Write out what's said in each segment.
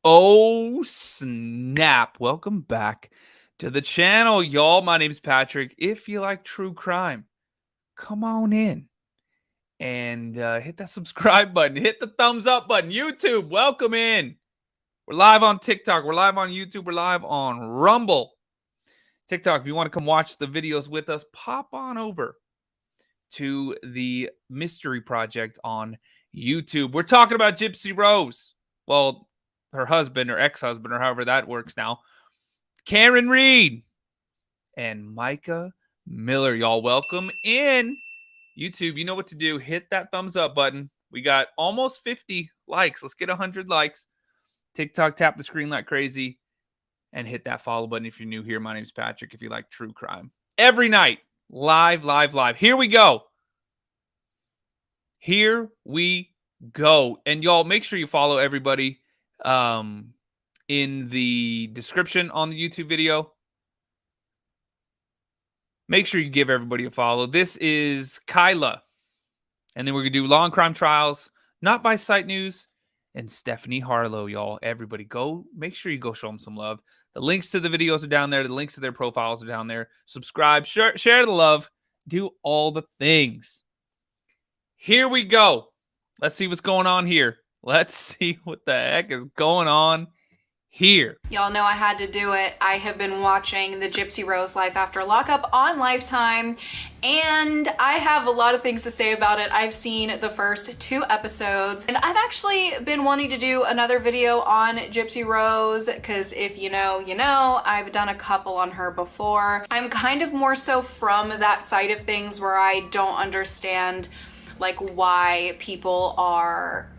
Oh, snap. Welcome back to the channel, y'all. My name is Patrick. If you like true crime, come on in and hit that subscribe button. Hit the thumbs up button. YouTube, welcome in. We're live on TikTok. We're live on YouTube. We're live on Rumble. TikTok, if you want to come watch the videos with us, pop on over to the Mystery Project on YouTube. We're talking about Gypsy Rose. Well, her husband or ex-husband or however that works now, Karen Reed and Mica Miller. Y'all welcome in. YouTube, you know what to do. Hit that thumbs up button. We got almost 50 likes. Let's get 100 likes. TikTok, tap the screen like crazy and hit that follow button if you're new here. My name's Patrick. If you like true crime, every night, live. Here we go. Here we go. And y'all, make sure you follow everybody in the description on the YouTube video. Make sure you give everybody a follow. This is Kyla. And then we're going to do Law and Crime Trials, Not by Sight News, and Stephanie Harlow, y'all. Everybody go. Make sure you go show them some love. The links to the videos are down there. The links to their profiles are down there. Subscribe, share the love, do all the things. Here we go. Let's see what's going on here. Let's see what the heck is going on here. Y'all know I had to do it. I have been watching the Gypsy Rose Life After Lockup on Lifetime, and I have a lot of things to say about it. I've seen the first 2 episodes, and I've actually been wanting to do another video on Gypsy Rose, because if you know, you know. I've done a couple on her before. I'm kind of more so from that side of things where I don't understand like why people are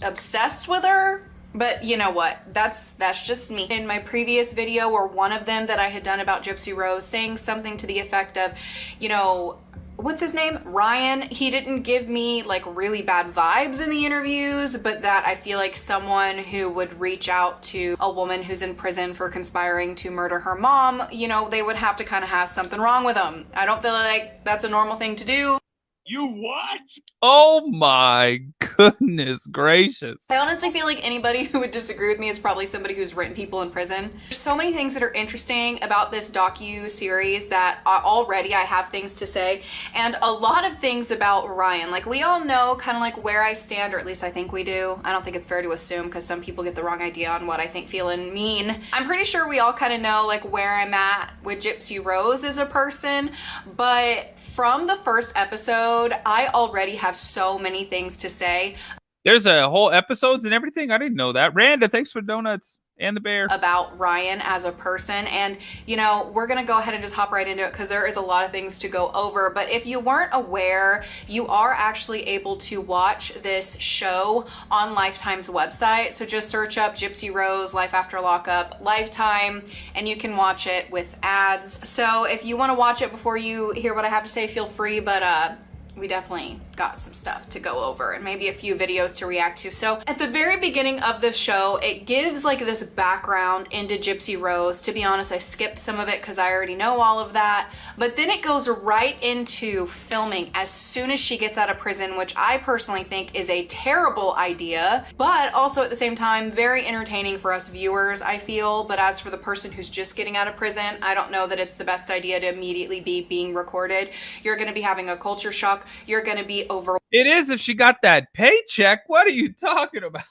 obsessed with her. But you know what, that's just me. In my previous video, or one of them that I had done about Gypsy Rose, saying something to the effect of, you know, what's his name? Ryan. He didn't give me like really bad vibes in the interviews, but that I feel like someone who would reach out to a woman who's in prison for conspiring to murder her mom, you know, they would have to kind of have something wrong with them. I don't feel like that's a normal thing to do. You what? Oh my goodness gracious. I honestly feel like anybody who would disagree with me is probably somebody who's written people in prison. There's so many things that are interesting about this docu-series that already I have things to say, and a lot of things about Ryan. Like, we all know kind of like where I stand, or at least I think we do. I don't think it's fair to assume, because some people get the wrong idea on what I think, feel, and mean. I'm pretty sure we all kind of know like where I'm at with Gypsy Rose as a person, but from the first episode, I already have so many things to say. There's a whole episodes and everything. I didn't know that. Randa, thanks for donuts and the bear. About Ryan as a person, and you know, we're gonna go ahead and just hop right into it because there is a lot of things to go over. But if you weren't aware, you are actually able to watch this show on Lifetime's website. So just search up Gypsy Rose Life After Lockup Lifetime, and you can watch it with ads. So if you want to watch it before you hear what I have to say, feel free. But we definitely got some stuff to go over and maybe a few videos to react to. So at the very beginning of the show, it gives like this background into Gypsy Rose. To be honest, I skipped some of it because I already know all of that. But then it goes right into filming as soon as she gets out of prison, which I personally think is a terrible idea, but also at the same time, very entertaining for us viewers, I feel. But as for the person who's just getting out of prison, I don't know that it's the best idea to immediately be being recorded. You're going to be having a culture shock. You're going to be over. It is if she got that paycheck. What are you talking about?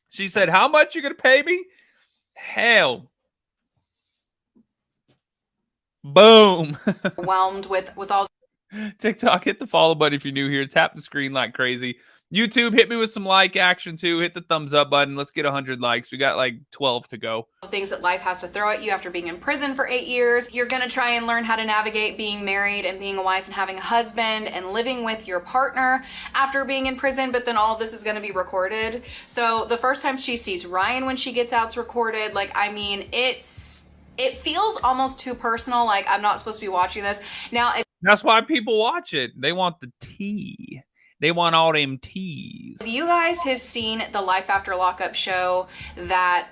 She said, how much you gonna pay me? Hell. Boom. Overwhelmed with all TikTok, hit the follow button if you're new here. Tap the screen like crazy. YouTube, hit me with some like action too. Hit the thumbs up button. Let's get 100 likes. We got like 12 to go. Things that life has to throw at you after being in prison for 8 years. You're gonna try and learn how to navigate being married and being a wife and having a husband and living with your partner after being in prison, but then all of this is gonna be recorded. So the first time she sees Ryan when she gets out's recorded. Like, I mean, it feels almost too personal. Like, I'm not supposed to be watching this. Now, that's why people watch it. They want the tea. They want all them teas. If you guys have seen the Life After Lockup show that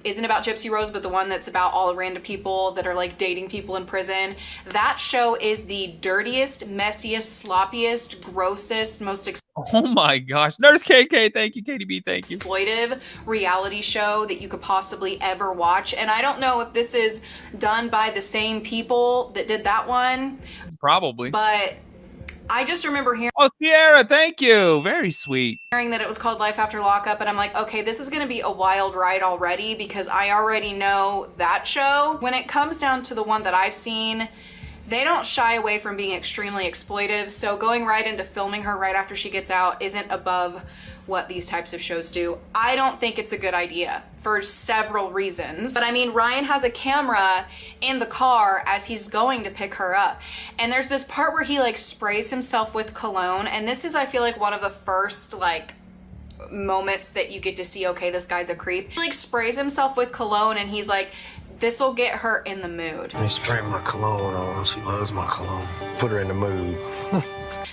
isn't about Gypsy Rose, but the one that's about all the random people that are like dating people in prison, that show is the dirtiest, messiest, sloppiest, grossest, most Oh my gosh. Nurse KK, thank you. KDB, thank you. exploitive reality show that you could possibly ever watch. And I don't know if this is done by the same people that did that one. Probably. But I just remember hearing Oh, Sierra, thank you. Very sweet. that it was called Life After Lockup, and I'm like, okay, this is gonna be a wild ride already because I already know that show. When it comes down to the one that I've seen, they don't shy away from being extremely exploitive, so going right into filming her right after she gets out isn't above what these types of shows do. I don't think it's a good idea for several reasons. But I mean, Ryan has a camera in the car as he's going to pick her up. And there's this part where he like sprays himself with cologne. And this is, I feel like, one of the first like moments that you get to see, okay, this guy's a creep. He like sprays himself with cologne and he's like, this will get her in the mood. I spray my cologne on. She loves my cologne. Put her in the mood.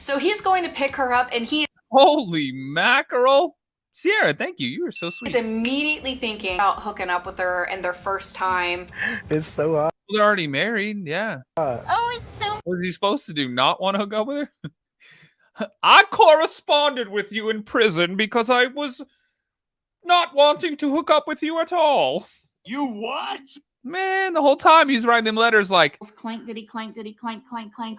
So he's going to pick her up and he Holy mackerel. Sierra, thank you. You were so sweet. is immediately thinking about hooking up with her and their first time. It's so hot. They're already married. Yeah. Oh, it's so. What is he supposed to do? Not want to hook up with her? I corresponded with you in prison because I was not wanting to hook up with you at all. You what? Man, the whole time he's writing them letters like, Clank, diddy, clank, diddy, clank, clank, clank.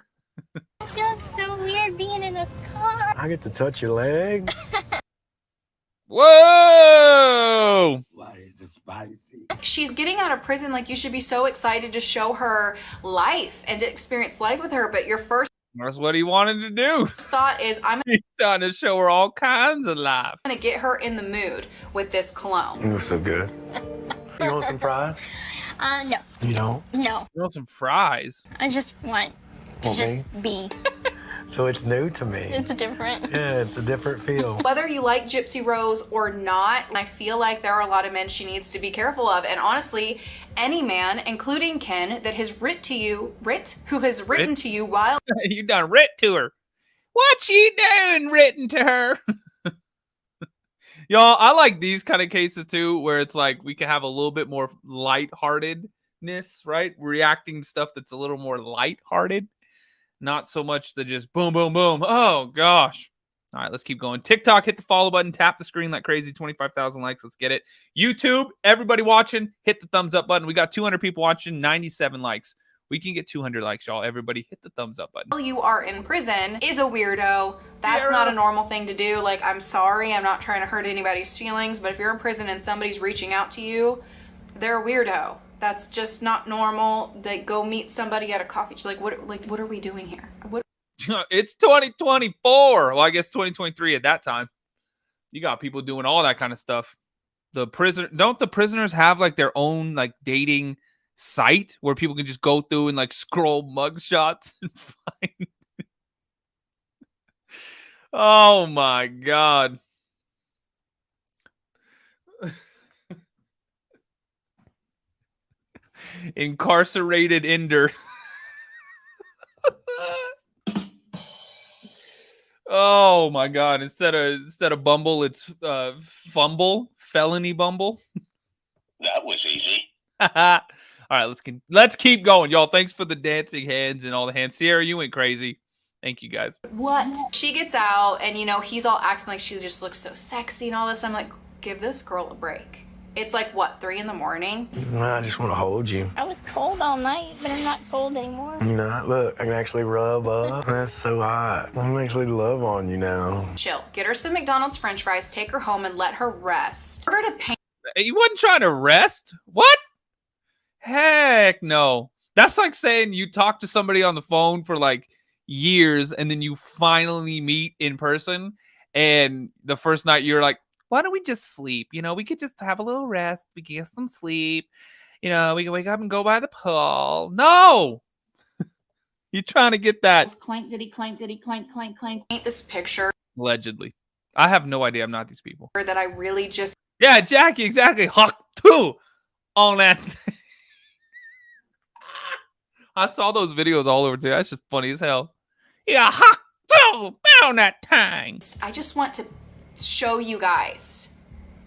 It feels so weird being in a car. I get to touch your leg. whoa! Why is it spicy? She's getting out of prison, like you should be so excited to show her life and to experience life with her, but your first That's what he wanted to do. thought is, I'm He's trying to show her all kinds of life. gonna get her in the mood with this cologne. It was so good. You want some fries? No, You don't? no. You want some fries? I just want to Okay. just be. So it's new to me. It's different. Yeah, it's a different feel. Whether you like Gypsy Rose or not, I feel like there are a lot of men she needs to be careful of. And honestly, any man, including Ken, that has written to you while You done writ to her. What you doing written to her? Y'all, I like these kind of cases too, where it's like we can have a little bit more lightheartedness, right? Reacting to stuff that's a little more lighthearted. Not so much the just boom, boom, boom. Oh, gosh. All right, let's keep going. TikTok, hit the follow button, tap the screen like crazy. 25,000 likes. Let's get it. YouTube, everybody watching, hit the thumbs up button. We got 200 people watching, 97 likes. We can get 200 likes, y'all. Everybody hit the thumbs up button. you are in prison is a weirdo. That's not a normal thing to do. Like, I'm sorry, I'm not trying to hurt anybody's feelings, but if you're in prison and somebody's reaching out to you, they're a weirdo. That's just not normal. They go meet somebody at a coffee. Like, what are we doing here? What? It's 2024. Well, I guess 2023 at that time. You got people doing all that kind of stuff. Don't the prisoners have like their own like dating site where people can just go through and like scroll mugshots and find? Oh my God. Incarcerated Ender. Oh my God. Instead of Bumble, it's felony Bumble. That was easy. All right, let's keep going, y'all. Thanks for the dancing hands and all the hands. Sierra, you went crazy. Thank you guys. What? She gets out and, you know, he's all acting like she just looks so sexy and all this. I'm like, give this girl a break. It's like, what, 3 a.m? I just want to hold you. I was cold all night, but I'm not cold anymore. You know, look, I can actually rub up. That's so hot. I can actually love on you now. Chill. Get her some McDonald's french fries, take her home, and let her rest. Order to paint. You wasn't trying to rest? What? Heck no. That's like saying you talk to somebody on the phone for like years and then you finally meet in person and the first night you're like, why don't we just sleep? You know, we could just have a little rest. We can get some sleep. You know, we can wake up and go by the pool. No. You're trying to get that. Clank, diddy, clank, diddy, clank, clank, clank. Paint this picture Allegedly. I have no idea. I'm not these people. that I really just Yeah, Jackie, exactly. Huck too on that. I saw those videos all over too. That's just funny as hell. Yeah, huck too. on that time. I just want to show you guys,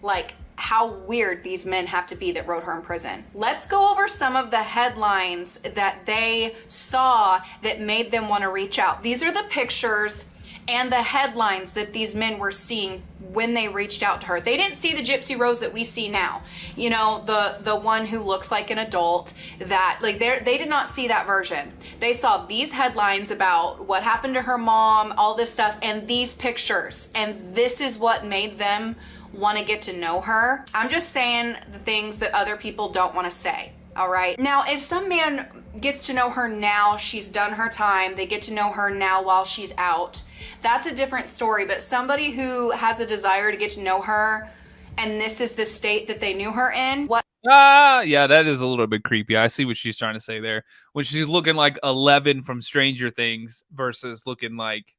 like, how weird these men have to be that wrote her in prison. Let's go over some of the headlines that they saw that made them want to reach out. These are the pictures and the headlines that these men were seeing when they reached out to her. They didn't see the Gypsy Rose that we see now. You know, the one who looks like an adult, that, like, they did not see that version. They saw these headlines about what happened to her mom, all this stuff, and these pictures. And this is what made them want to get to know her. I'm just saying the things that other people don't want to say. All right. Now, if some man gets to know her now, she's done her time, they get to know her now while she's out, that's a different story. But somebody who has a desire to get to know her, and this is the state that they knew her in, what? Yeah, that is a little bit creepy. I see what she's trying to say there. When she's looking like 11 from Stranger Things versus looking like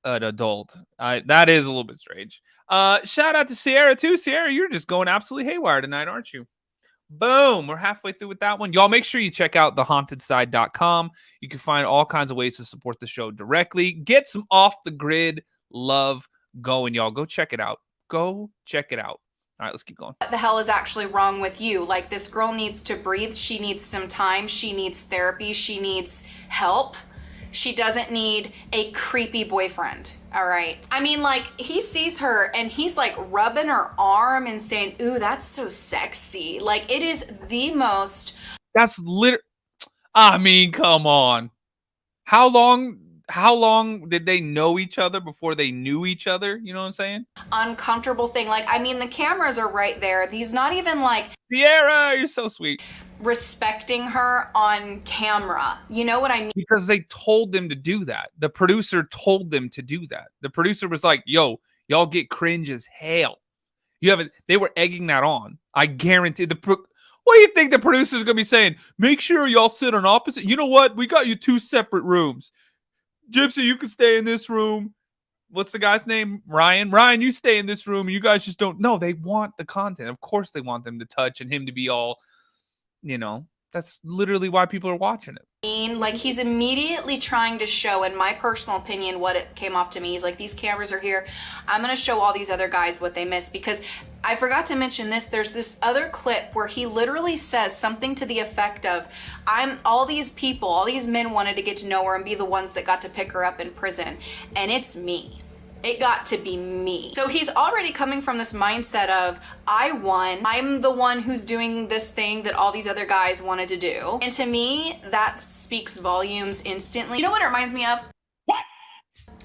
an adult. That is a little bit strange. Shout out to Sierra too. Sierra, you're just going absolutely haywire tonight, aren't you? Boom. We're halfway through with that one. Y'all make sure you check out thehauntedSide.com. You can find all kinds of ways to support the show directly. Get some off the grid love going, y'all. Go check it out. Go check it out. All right, let's keep going. What the hell is actually wrong with you? Like, this girl needs to breathe. She needs some time. She needs therapy. She needs help. She doesn't need a creepy boyfriend, all right? I mean, like, he sees her and he's like rubbing her arm and saying, ooh, that's so sexy. Like, it is the most... That's I mean, come on. How long did they know each other before they knew each other? You know what I'm saying? Uncomfortable thing. Like, I mean, the cameras are right there. He's not even like... Sierra, you're so sweet. Respecting her on camera. You know what I mean? Because they told them to do that. The producer told them to do that. The producer was like, yo, y'all get cringe as hell. They were egging that on. I guarantee what do you think the producer's going to be saying? Make sure y'all sit on opposite. You know what? We got you 2 separate rooms. Gypsy, you can stay in this room. What's the guy's name? Ryan. Ryan, you stay in this room. You guys just don't. No, they want the content. Of course they want them to touch and him to be all, you know, that's literally why people are watching it. Like, he's immediately trying to show, in my personal opinion, what it came off to me. He's like, these cameras are here. I'm going to show all these other guys what they missed. Because I forgot to mention this. There's this other clip where he literally says something to the effect of, all these people, all these men wanted to get to know her and be the ones that got to pick her up in prison. And it's me. It got to be me. So he's already coming from this mindset of, I won. I'm the one who's doing this thing that all these other guys wanted to do. And to me, that speaks volumes instantly. You know what it reminds me of? What?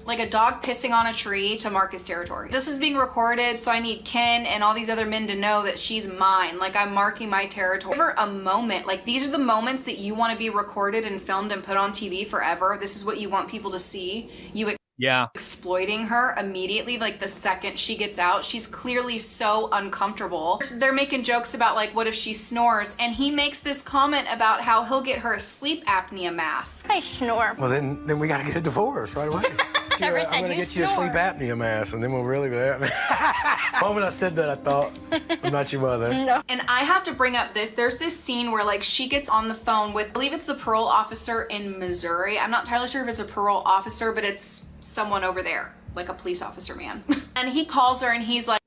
Like a dog pissing on a tree to mark his territory. This is being recorded, so I need Ken and all these other men to know that she's mine. Like, I'm marking my territory. Give her a moment. Like, these are the moments that you want to be recorded and filmed and put on TV forever. This is what you want people to see. Exploiting her immediately, like the second she gets out. She's clearly so uncomfortable. They're making jokes about, like, what if she snores? And he makes this comment about how he'll get her a sleep apnea mask. I snore. Well, then we got to get a divorce right away. Never said I'm going to you get you a sleep snore. apnea mask, and then we'll really be there. The moment I said that, I thought, I'm not your mother. No. And I have to bring up this. There's this scene where, like, she gets on the phone with, I believe it's the parole officer in Missouri. I'm not entirely sure if it's a parole officer, but it's someone over there, like a police officer man. And he calls her and he's like,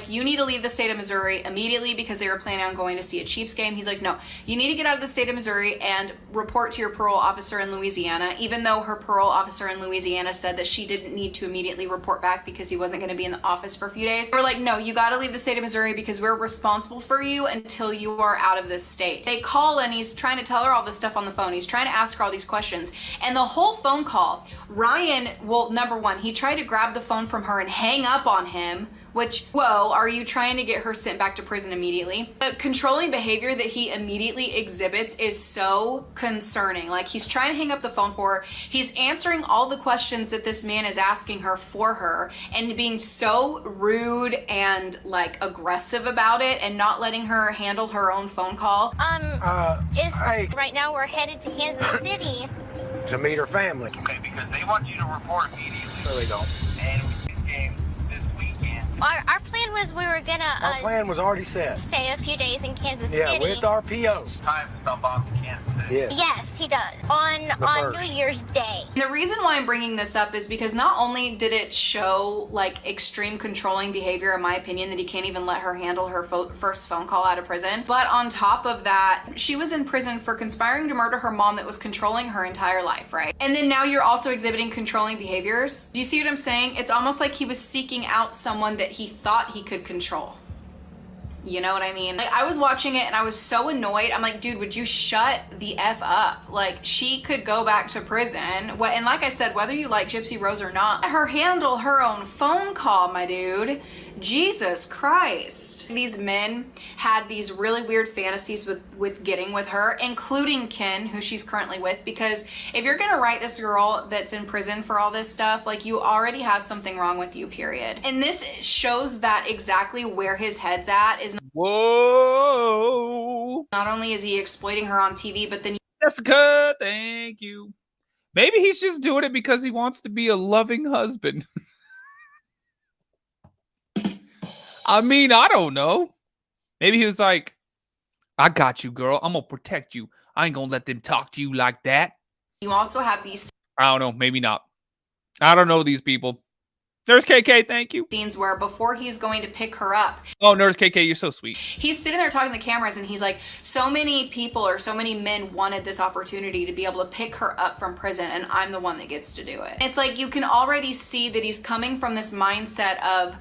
you need to leave the state of Missouri immediately, because they were planning on going to see a Chiefs game. He's like, no, you need to get out of the state of Missouri and report to your parole officer in Louisiana, even though her parole officer in Louisiana said that she didn't need to immediately report back because he wasn't going to be in the office for a few days. We're like, no, you got to leave the state of Missouri because we're responsible for you until you are out of this state. They call and he's trying to tell her all this stuff on the phone. He's trying to ask her all these questions. And the whole phone call, Ryan, well, number one, he tried to grab the phone from her and hang up on him, which, whoa, are you trying to get her sent back to prison immediately? The controlling behavior that he immediately exhibits is so concerning. Like, he's trying to hang up the phone for her. He's answering all the questions that this man is asking her for her and being so rude and, like, aggressive about it and not letting her handle her own phone call. Hey. Right now we're headed to Kansas City. To meet her family. Okay, because they want you to report immediately. No, they don't. And we get game this weekend. Our plan was we were gonna Our plan was already set. stay a few days in Kansas Yeah, City. with our PO. Time to dump off the Kansas City. Yes. Yes, he does. On New first. Year's Day. And the reason why I'm bringing this up is because not only did it show like extreme controlling behavior, in my opinion, that he can't even let her handle her first phone call out of prison, but on top of that, she was in prison for conspiring to murder her mom that was controlling her entire life, right? And then now you're also exhibiting controlling behaviors. Do you see what I'm saying? It's almost like he was seeking out someone that he thought he could control. You know what I mean? Like, I was watching it and I was so annoyed. I'm like, dude, would you shut the F up? Like, she could go back to prison. And like I said, whether you like Gypsy Rose or not, let her handle her own phone call, my dude. Jesus Christ. These men had these really weird fantasies with getting with her, including Ken, who she's currently with, because if you're gonna write this girl that's in prison for all this stuff, like, you already have something wrong with you, period. And this shows that exactly where his head's at is Whoa. not only is he exploiting her on TV, but then Jessica, thank you. Maybe he's just doing it because he wants to be a loving husband. I mean, I don't know. Maybe he was like, I got you, girl. I'm going to protect you. I ain't going to let them talk to you like that. you also have these I don't know. Maybe not. I don't know these people. Nurse KK, thank you. scenes where before he's going to pick her up, Oh, Nurse KK, you're so sweet. he's sitting there talking to the cameras and he's like, so many people or so many men wanted this opportunity to be able to pick her up from prison, and I'm the one that gets to do it. It's like you can already see that he's coming from this mindset of,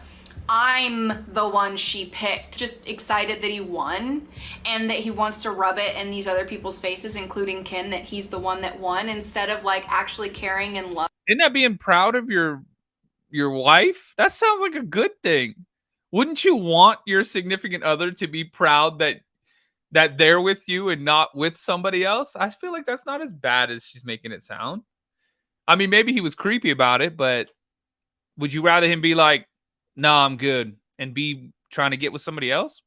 I'm the one she picked. Just excited that he won and that he wants to rub it in these other people's faces, including Ken, that he's the one that won, instead of like actually caring and loving. Isn't that being proud of your wife? That sounds like a good thing. Wouldn't you want your significant other to be proud that they're with you and not with somebody else? I feel like that's not as bad as she's making it sound. I mean, maybe he was creepy about it, but would you rather him be like, nah, I'm good, and be trying to get with somebody else?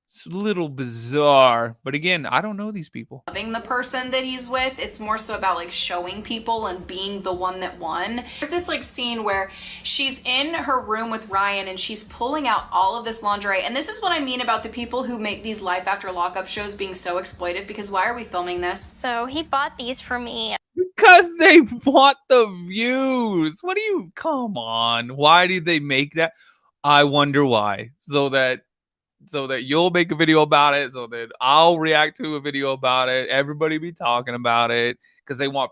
It's a little bizarre, but again, I don't know these people. Loving the person that he's with. It's more so about like showing people and being the one that won. There's this like scene where she's in her room with Ryan and she's pulling out all of this lingerie. And this is what I mean about the people who make these life after lockup shows being so exploitive, because why are we filming this? So he bought these for me. Because they want the views. What do you, come on. Why did they make that? I wonder why. So that you'll make a video about it, so that I'll react to a video about it, everybody be talking about it, because they want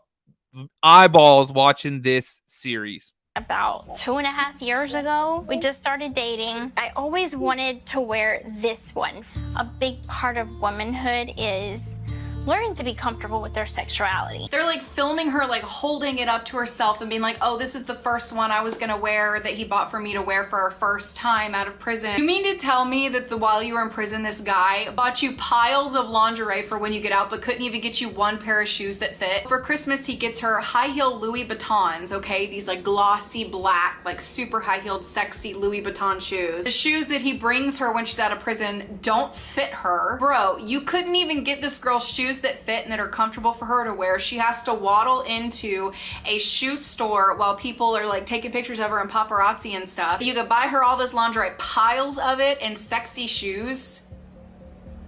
eyeballs watching this series. About 2.5 years ago, we just started dating. I always wanted to wear this one. A big part of womanhood is learning to be comfortable with their sexuality. They're like filming her like holding it up to herself and being like, oh, this is the first one I was gonna wear that he bought for me to wear for our first time out of prison. You mean to tell me that while you were in prison, this guy bought you piles of lingerie for when you get out, but couldn't even get you one pair of shoes that fit? For Christmas, he gets her high heel Louis Vuittons, okay? These like glossy black, like super high heeled, sexy Louis Vuitton shoes. The shoes that he brings her when she's out of prison don't fit her. Bro, you couldn't even get this girl shoes that fit and that are comfortable for her to wear. She has to waddle into a shoe store while people are like taking pictures of her and paparazzi and stuff. You could buy her all this lingerie, piles of it, and sexy shoes.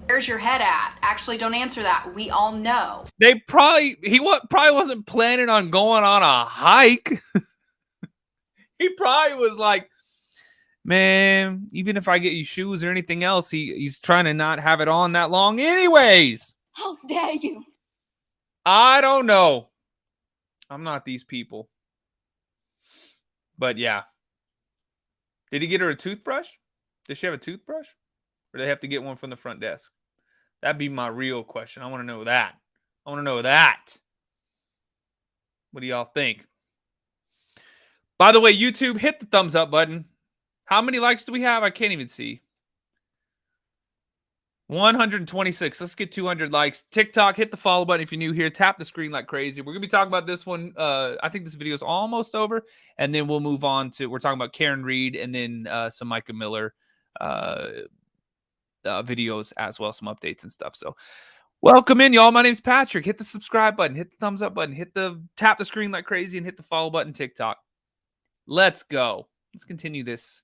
Where's your head at? Actually, don't answer that. We all know. He probably wasn't planning on going on a hike. He probably was like, man, even if I get you shoes or anything else, he's trying to not have it on that long anyways. How dare you? I don't know. I'm not these people. But yeah. Did he get her a toothbrush? Does she have a toothbrush? Or do they have to get one from the front desk? That'd be my real question. I want to know that. I want to know that. What do y'all think? By the way, YouTube, hit the thumbs up button. How many likes do we have? I can't even see. 126. Let's get 200 likes. TikTok, hit the follow button if you're new here. Tap the screen like crazy. We're going to be talking about this one. I think this video is almost over. And then we'll move on to, we're talking about Karen Reed and then some Mica Miller videos as well, some updates and stuff. So welcome in, y'all. My name's Patrick. Hit the subscribe button. Hit the thumbs up button. Tap the screen like crazy and hit the follow button TikTok. Let's go. Let's continue this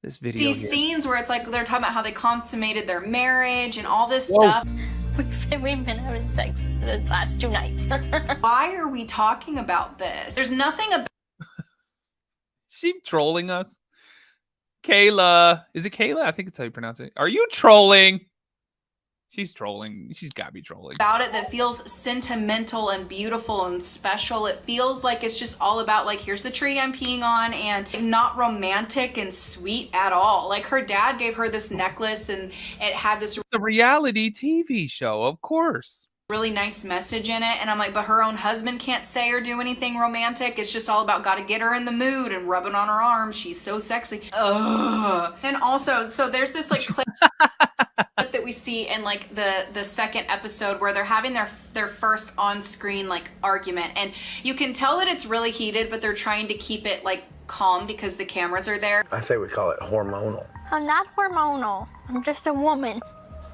This video these here. scenes where it's like they're talking about how they consummated their marriage and all this stuff. We've been having sex the last 2 nights. Why are we talking about this? There's nothing about She trolling us. Kayla. Is it Kayla? I think it's how you pronounce it. Are you trolling? She's trolling. She's got to be trolling. it that feels sentimental and beautiful and special. It feels like it's just all about like, here's the tree I'm peeing on, and not romantic and sweet at all. Like her dad gave her this necklace and it had this It's a reality TV show, of course. really nice message in it, and I'm like, but her own husband can't say or do anything romantic. It's just all about gotta get her in the mood and rubbing on her arm. She's so sexy. Ugh. And also, so there's this like clip that we see in like the second episode where they're having their first on-screen like argument, and you can tell that it's really heated, but they're trying to keep it like calm because the cameras are there. I say we call it hormonal. I'm not hormonal. I'm just a woman.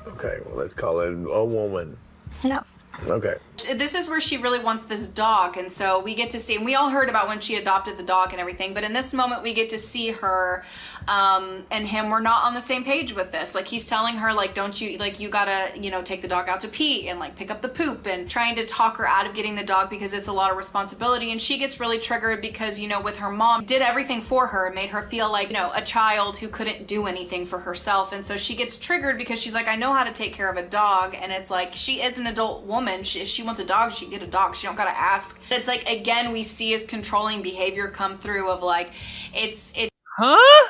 Okay, well, let's call it a woman. No. Okay. This is where she really wants this dog, and so we get to see, and we all heard about when she adopted the dog and everything, but in this moment we get to see her and him were not on the same page with this. Like he's telling her like, don't you, like you gotta, you know, take the dog out to pee and like pick up the poop, and trying to talk her out of getting the dog because it's a lot of responsibility. And she gets really triggered because, you know, with her mom did everything for her and made her feel like, you know, a child who couldn't do anything for herself. And so she gets triggered because she's like, I know how to take care of a dog. And it's like, she is an adult woman. If she wants a dog, she can get a dog. She don't gotta ask. It's like, again, we see his controlling behavior come through of like, it's Huh?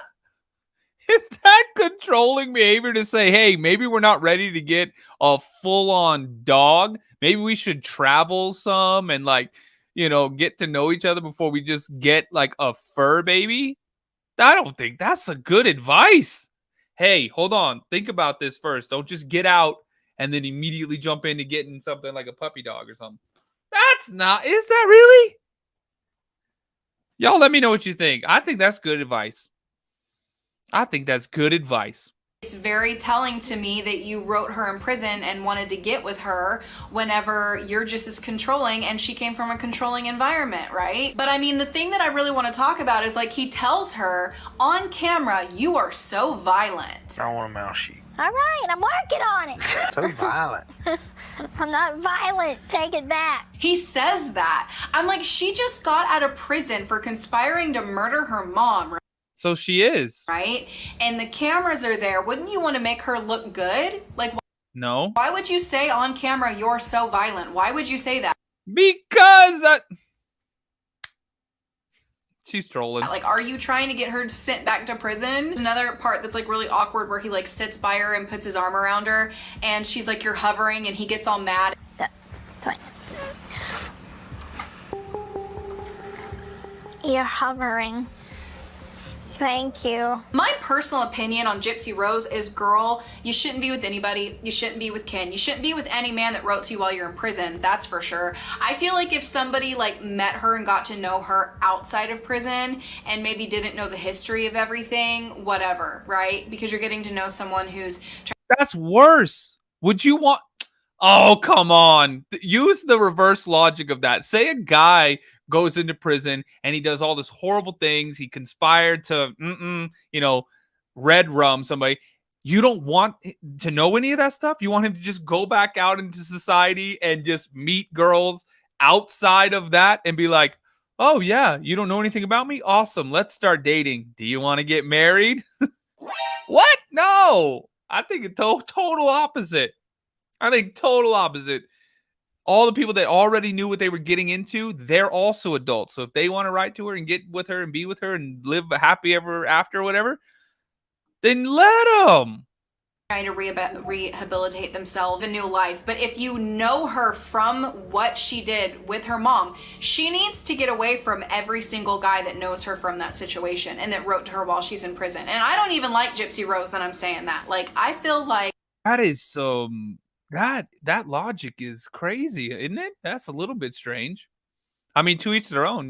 Is that controlling behavior to say, hey, maybe we're not ready to get a full-on dog? Maybe we should travel some and like, you know, get to know each other before we just get like a fur baby? I don't think that's a good advice. Hey, hold on. Think about this first. Don't just get out and then immediately jump into getting something like a puppy dog or something. That's not, is that really? Y'all let me know what you think. I think that's good advice. I think that's good advice. It's very telling to me that you wrote her in prison and wanted to get with her whenever you're just as controlling, and she came from a controlling environment, right? But I mean, the thing that I really want to talk about is like he tells her on camera, you are so violent. I want a mouse sheet. All right, I'm working on it. So violent. I'm not violent. Take it back. He says that. I'm like, she just got out of prison for conspiring to murder her mom, So she is. right? And the cameras are there. Wouldn't you want to make her look good? Like, No. why would you say on camera, you're so violent? Why would you say that? Because she's trolling. Like, are you trying to get her sent back to prison? Another part that's like really awkward where he like sits by her and puts his arm around her, and she's like, you're hovering, and he gets all mad. That's fine. You're hovering. Thank you. My personal opinion on Gypsy Rose is, girl, you shouldn't be with anybody. You shouldn't be with Ken. You shouldn't be with any man that wrote to you while you're in prison. That's for sure. I feel like if somebody like met her and got to know her outside of prison and maybe didn't know the history of everything, whatever, right? Because you're getting to know someone who's That's worse. Would you want... Oh, come on. Use the reverse logic of that. Say a guy goes into prison and he does all this horrible things. He conspired to, you know, red rum somebody. You don't want to know any of that stuff. You want him to just go back out into society and just meet girls outside of that and be like, oh, yeah, you don't know anything about me? Awesome. Let's start dating. Do you want to get married? What? No. I think it's total opposite. I think total opposite. All the people that already knew what they were getting into, they're also adults. So if they want to write to her and get with her and be with her and live happy ever after or whatever, then let them. trying to rehabilitate themselves a new life. But if you know her from what she did with her mom, she needs to get away from every single guy that knows her from that situation and that wrote to her while she's in prison. And I don't even like Gypsy Rose, and I'm saying that. Like, I feel like That is that logic is crazy, isn't it? That's a little bit strange. I mean, to each their own.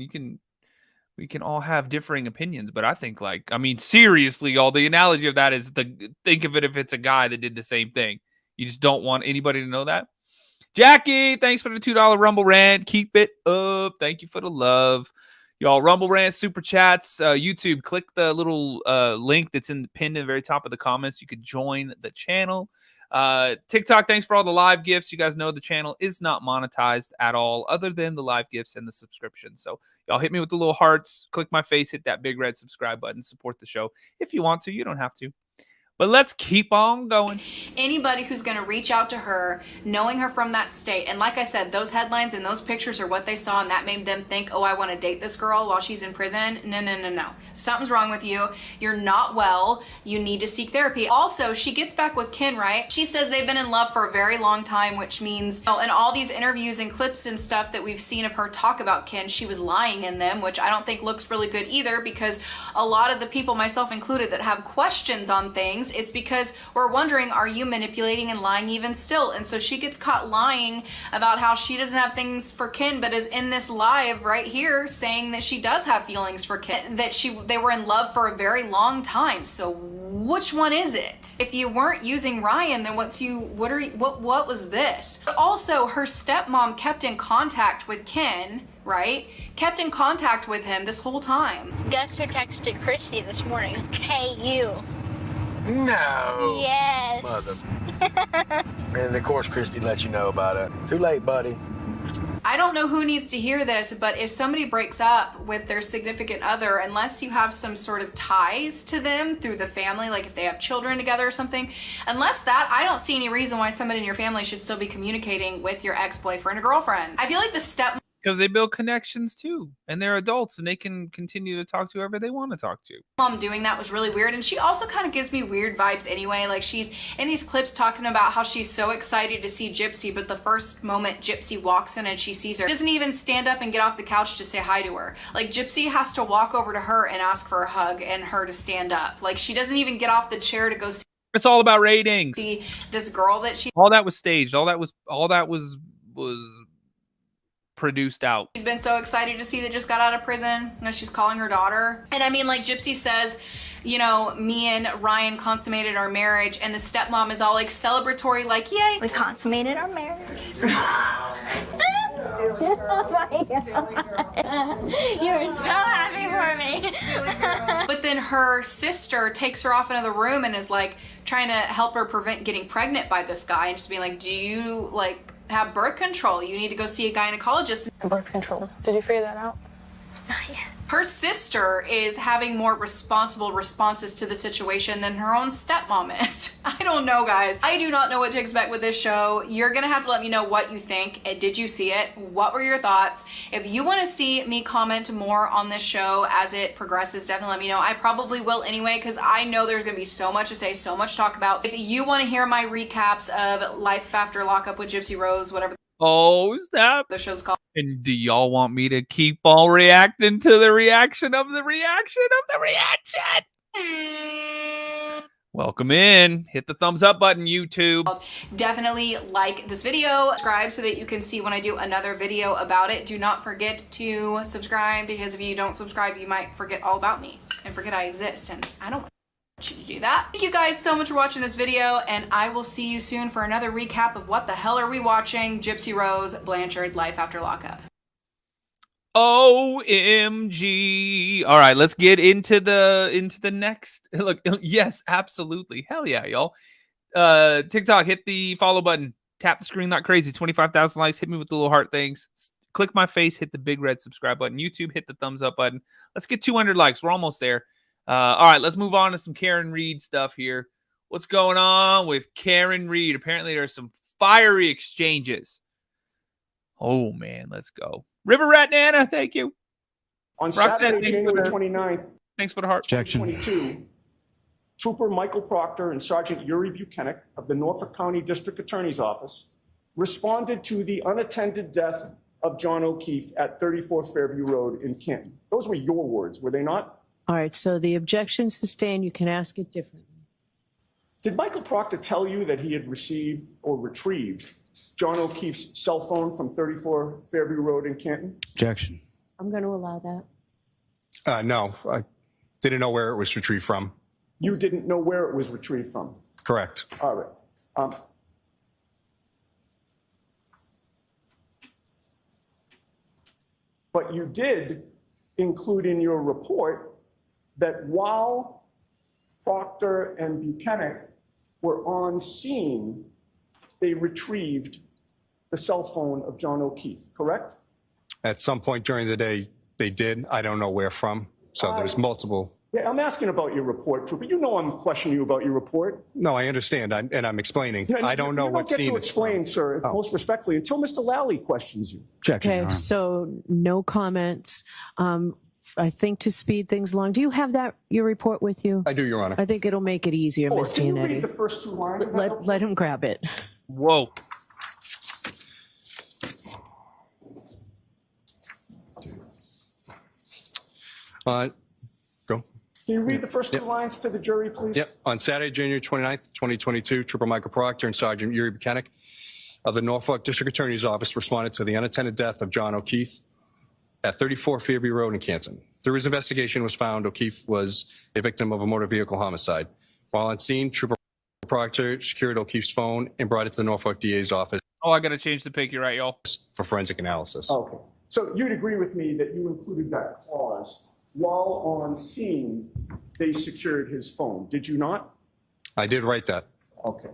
We can all have differing opinions, but I think, like, I mean, seriously, y'all, the analogy of that is think of it if it's a guy that did the same thing. You just don't want anybody to know that. Jackie, thanks for the $2 Rumble rant. Keep it up. Thank you for the love. Y'all, Rumble Rant, Super Chats, YouTube, click the little link that's pinned in the very top of the comments. You could join the channel. TikTok, thanks for all the live gifts. You guys know the channel is not monetized at all other than the live gifts and the subscription. So y'all hit me with the little hearts, click my face, hit that big red subscribe button, support the show. If you want to, you don't have to. But let's keep on going. Anybody who's going to reach out to her, knowing her from that state, and like I said, those headlines and those pictures are what they saw, and that made them think, oh, I want to date this girl while she's in prison. No, no, no, no. Something's wrong with you. You're not well. You need to seek therapy. Also, she gets back with Ken, right? She says they've been in love for a very long time, which means, oh, in all these interviews and clips and stuff that we've seen of her talk about Ken, she was lying in them, which I don't think looks really good either, because a lot of the people, myself included, that have questions on things, it's because we're wondering, are you manipulating and lying even still? And so she gets caught lying about how she doesn't have things for Ken, but is in this live right here saying that she does have feelings for Ken, that they were in love for a very long time. So which one is it? If you weren't using Ryan, then what was this? But also, her stepmom kept in contact with Ken, right? Kept in contact with him this whole time. Guess who texted Christy this morning? KU. No. Yes. Mother. And of course, Christy let you know about it. Too late, buddy. I don't know who needs to hear this, but if somebody breaks up with their significant other, unless you have some sort of ties to them through the family, like if they have children together or something, unless that, I don't see any reason why somebody in your family should still be communicating with your ex-boyfriend or girlfriend. I feel like the step Because they build connections too, and they're adults, and they can continue to talk to whoever they want to talk to. mom doing that was really weird, and she also kind of gives me weird vibes anyway. Like, she's in these clips talking about how she's so excited to see Gypsy, but the first moment Gypsy walks in and she sees her, doesn't even stand up and get off the couch to say hi to her. Like, Gypsy has to walk over to her and ask for a hug and her to stand up. Like, she doesn't even get off the chair to go It's all about ratings. see this girl that she All that was staged. All that was produced out. she's been so excited to see that just got out of prison. You know, she's calling her daughter. And I mean, like, Gypsy says, you know, me and Ryan consummated our marriage, and the stepmom is all like celebratory, like, yay. We consummated our marriage. Oh my God. You're so happy for me. But then her sister takes her off into the room and is like trying to help her prevent getting pregnant by this guy, and just being like, do you like have birth control? You need to go see a gynecologist. Birth control. Did you figure that out? Not yet. Her sister is having more responsible responses to the situation than her own stepmom is. I don't know, guys. I do not know what to expect with this show. You're gonna have to let me know what you think. Did you see it? What were your thoughts? If you want to see me comment more on this show as it progresses, definitely let me know. I probably will anyway, because I know there's gonna be so much to say, so much to talk about. If you want to hear my recaps of Life After Lockup with Gypsy Rose, whatever Oh, snap. the show's called, And do y'all want me to keep on reacting to the reaction of the reaction of the reaction? Welcome in. Hit the thumbs up button, YouTube. definitely like this video, subscribe so that you can see when I do another video about it. Do not forget to subscribe, because if you don't subscribe, you might forget all about me and forget I exist, and I don't want you to do that. Thank you guys so much for watching this video, and I will see you soon for another recap of what the hell are we watching. Gypsy Rose, Blanchard, Life After Lockup. OMG. All right, let's get into the next. Look, yes, absolutely. Hell yeah, y'all. TikTok, hit the follow button. Tap the screen like crazy. 25,000 likes. Hit me with the little heart things. Click my face. Hit the big red subscribe button. YouTube, hit the thumbs up button. Let's get 200 likes. We're almost there. All right, let's move on to some Karen Reed stuff here. What's going on with Karen Reed? Apparently, there's some fiery exchanges. Oh, man, let's go. River Rat Nana, thank you. On Roxanne, Saturday, January 29th, Thanks for the heart. 2022, Trooper Michael Proctor and Sergeant Yuri Buchanan of the Norfolk County District Attorney's Office responded to the unattended death of John O'Keefe at 34 Fairview Road in Canton. Those were your words, were they not? All right, so the objection sustained, you can ask it differently. Did Michael Proctor tell you that he had received or retrieved John O'Keefe's cell phone from 34 Fairview Road in Canton? Objection. I'm going to allow that. No, I didn't know where it was retrieved from. You didn't know where it was retrieved from? Correct. All right. But you did include in your report that while Proctor and Buchanan were on scene, they retrieved the cell phone of John O'Keefe, correct? At some point during the day, they did. I don't know where from. So there's multiple. Yeah, I'm asking about your report, Trooper. You know I'm questioning you about your report. No, I understand. I'm explaining. I don't know what scene You it's don't get to explain, from. sir, most respectfully, until Mr. Lally questions you. Objection, Your Okay, Honor. so no comments. I think to speed things along, do you have your report with you? I do, Your Honor. I think it'll make it easier, Ms. Can you read the Giannetti. first two lines? of that? Let him grab it. Whoa. Go. Can you read the first two lines to the jury, please? Yep. On Saturday, January 29th, 2022, Trooper Michael Proctor and Sergeant Yuri Buchanan of the Norfolk District Attorney's Office responded to the unattended death of John O'Keefe at 34 Fairview Road in Canton. Through his investigation, it was found O'Keefe was a victim of a motor vehicle homicide. While on scene, Trooper Proctor secured O'Keefe's phone and brought it to the Norfolk DA's office Oh, I got to change the pic. You're right, y'all. for forensic analysis. Okay. So you'd agree with me that you included that clause, while on scene, they secured his phone, did you not? I did write that. Okay.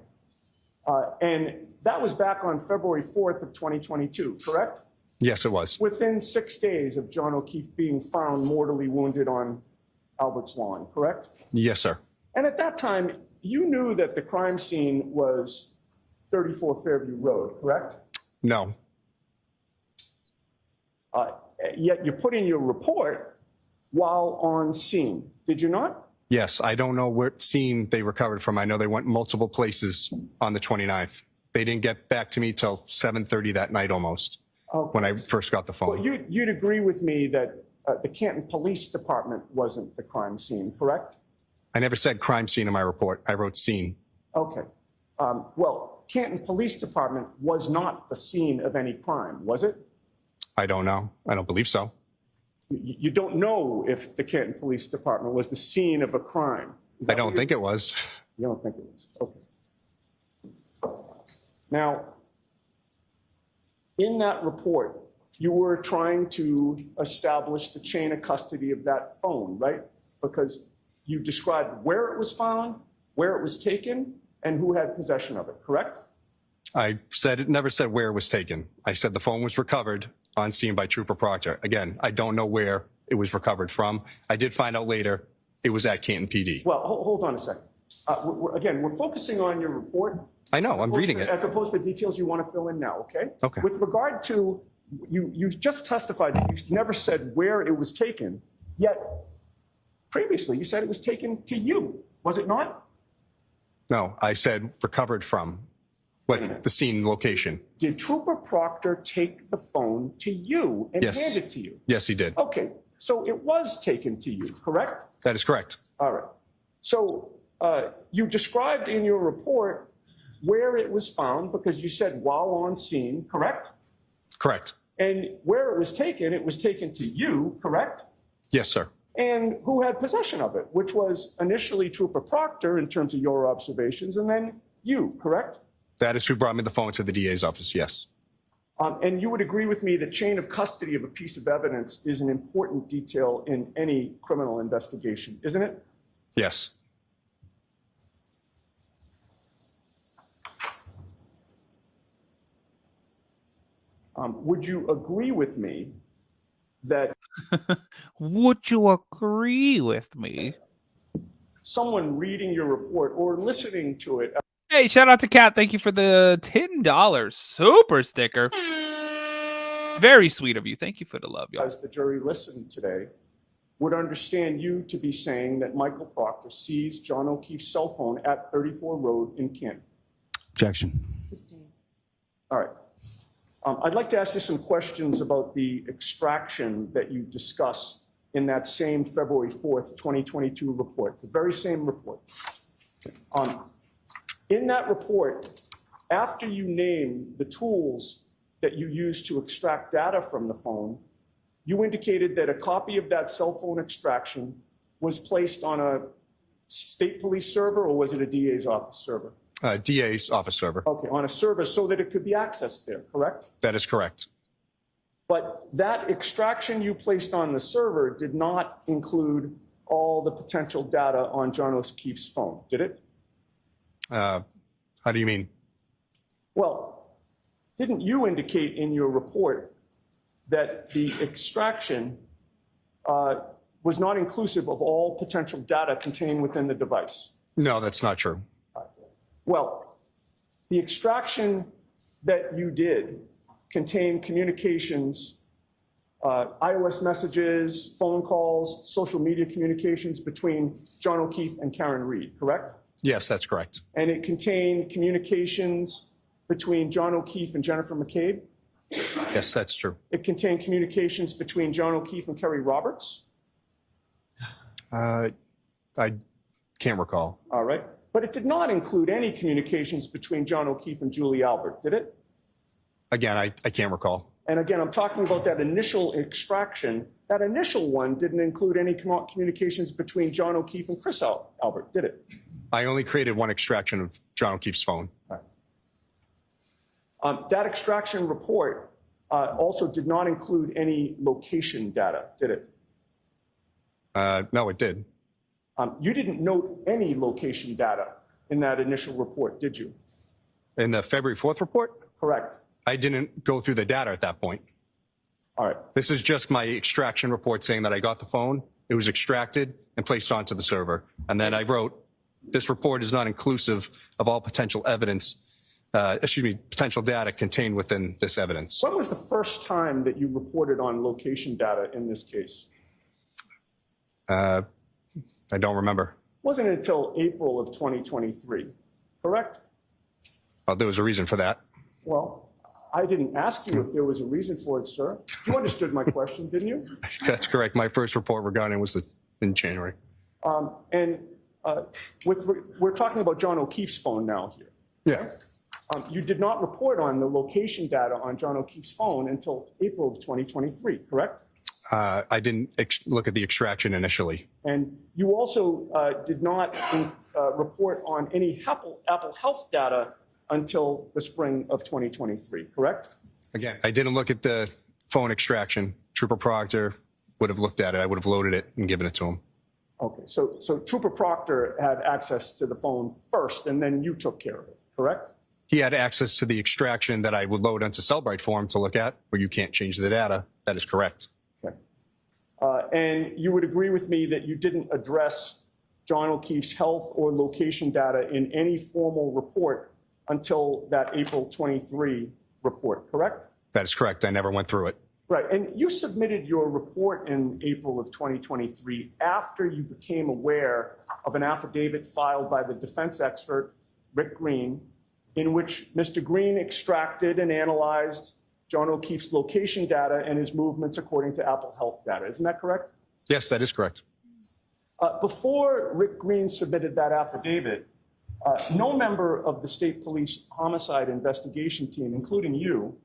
And that was back on February 4th of 2022, correct? Yes, it was. Within 6 days of John O'Keefe being found mortally wounded on Albert's lawn, correct? Yes, sir. And at that time, you knew that the crime scene was 34 Fairview Road, correct? No. Yet you put in your report while on scene, did you not? Yes, I don't know what scene they recovered from. I know they went multiple places on the 29th. They didn't get back to me till 7:30 that night almost, when I first got the phone. Well, you'd agree with me that the Canton Police Department wasn't the crime scene, correct? I never said crime scene in my report. I wrote scene. Okay. Well, Canton Police Department was not the scene of any crime, was it? I don't know. I don't believe so. You don't know if the Canton Police Department was the scene of a crime. I don't think it was. You don't think it was? Okay. Now, in that report, you were trying to establish the chain of custody of that phone, right? Because you described where it was found, where it was taken, and who had possession of it, correct? I said it never said where it was taken. I said the phone was recovered on scene by Trooper Proctor. Again, I don't know where it was recovered from. I did find out later it was at Canton PD. Well, hold on a second. We're focusing on your report. I know, I'm reading it. As opposed to details you want to fill in now, okay? Okay. With regard to, you just testified that you never said where it was taken, yet previously you said it was taken to you, was it not? No, I said recovered from, the scene location. Did Trooper Proctor take the phone to you and Yes. hand it to you? Yes, he did. Okay, so it was taken to you, correct? That is correct. All right. So you described in your report where it was found because you said while on scene, correct? Correct. And where it was taken to you, correct? Yes, sir. And who had possession of it, which was initially Trooper Proctor in terms of your observations, and then you, correct? That is who brought me the phone to the DA's office, yes. And you would agree with me that chain of custody of a piece of evidence is an important detail in any criminal investigation, isn't it? Yes. Would you agree with me that Would you agree with me? someone reading your report or listening to it Hey, shout out to Kat. Thank you for the $10 super sticker. Very sweet of you. Thank you for the love, y'all. as the jury listened today would understand you to be saying that Michael Proctor seized John O'Keefe's cell phone at 34 Road in Canton? Objection. All right. I'd like to ask you some questions about the extraction that you discussed in that same February 4th, 2022 report, the very same report. In that report, after you name the tools that you use to extract data from the phone, you indicated that a copy of that cell phone extraction was placed on a state police server, or was it a DA's office server? DA's office server. Okay, on a server so that it could be accessed there, correct? That is correct. But that extraction you placed on the server did not include all the potential data on John O'Keefe's phone, did it? How do you mean? Well, didn't you indicate in your report that the extraction was not inclusive of all potential data contained within the device? No, that's not true. Well, the extraction that you did contained communications, iOS messages, phone calls, social media communications between John O'Keefe and Karen Reed, correct? Yes, that's correct. And it contained communications between John O'Keefe and Jennifer McCabe. Yes, that's true. It contained communications between John O'Keefe and Kerry Roberts. I can't recall. All right. But it did not include any communications between John O'Keefe and Julie Albert, did it? Again, I can't recall. And again, I'm talking about that initial extraction. That initial one didn't include any communications between John O'Keefe and Chris Albert, did it? I only created one extraction of John O'Keefe's phone. Right. That extraction report also did not include any location data, did it? No, it did. You didn't note any location data in that initial report, did you? In the February 4th report? Correct. I didn't go through the data at that point. All right. This is just my extraction report saying that I got the phone, it was extracted and placed onto the server. And then I wrote, this report is not inclusive of all potential evidence, potential data contained within this evidence. When was the first time that you reported on location data in this case? I don't remember. Wasn't until April of 2023, correct? There was a reason for that. Well, I didn't ask you if there was a reason for it, sir. You understood my question, didn't you? That's correct. My first report regarding was in January. We're talking about John O'Keefe's phone now here. Yeah. You did not report on the location data on John O'Keefe's phone until April of 2023, correct? I didn't look at the extraction initially. And you also did not report on any Apple Health data until the spring of 2023, correct? Again, I didn't look at the phone extraction. Trooper Proctor would have looked at it. I would have loaded it and given it to him. Okay, so Trooper Proctor had access to the phone first, and then you took care of it, correct? He had access to the extraction that I would load onto Cellbrite for him to look at, where you can't change the data. That is correct. Okay. And you would agree with me that you didn't address John O'Keefe's health or location data in any formal report until that April 23 report, correct? That is correct. I never went through it. Right, and you submitted your report in April of 2023 after you became aware of an affidavit filed by the defense expert, Rick Green, in which Mr. Green extracted and analyzed John O'Keefe's location data and his movements according to Apple Health data. Isn't that correct? Yes, that is correct. Before Rick Green submitted that affidavit, no member of the state police homicide investigation team, including you,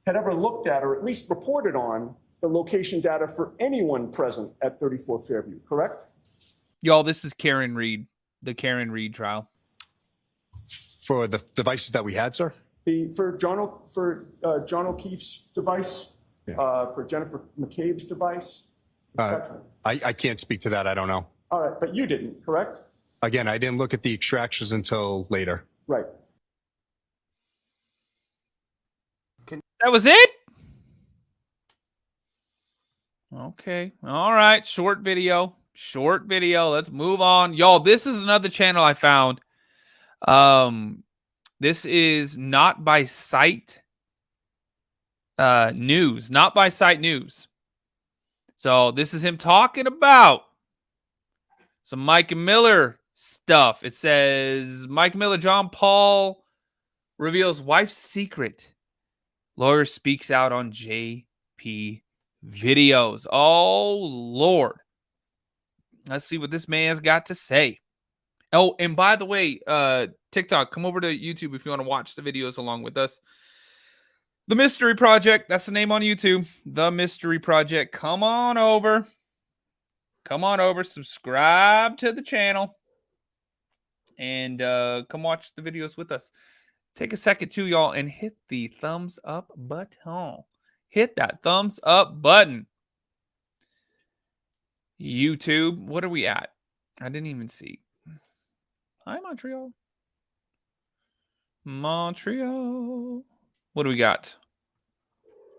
had ever looked at or at least reported on the location data for anyone present at 34 Fairview, correct? Y'all, this is Karen Reed, the Karen Reed trial. For the devices that we had, sir? For John O'Keefe's device, Yeah. For Jennifer McCabe's device, etc. I can't speak to that. I don't know. All right, but you didn't, correct? Again, I didn't look at the extractions until later. Right. That was it? Okay. All right. Short video. Short video. Let's move on. Y'all, this is another channel I found. This is Not by Sight News. Not by Sight News. So this is him talking about some Mike Miller stuff. It says Mike Miller, John Paul reveals wife's secret. Lawyer speaks out on JP videos. Oh, Lord. Let's see what this man's got to say. Oh, and by the way, TikTok, come over to YouTube if you want to watch the videos along with us. The Mystery Project, that's the name on YouTube. The Mystery Project. Come on over. Come on over. Subscribe to the channel. And come watch the videos with us. Take a second too, y'all, and hit the thumbs up button. hit that thumbs up button. YouTube, what are we at? I didn't even see. Hi, Montreal. Montreal. What do we got?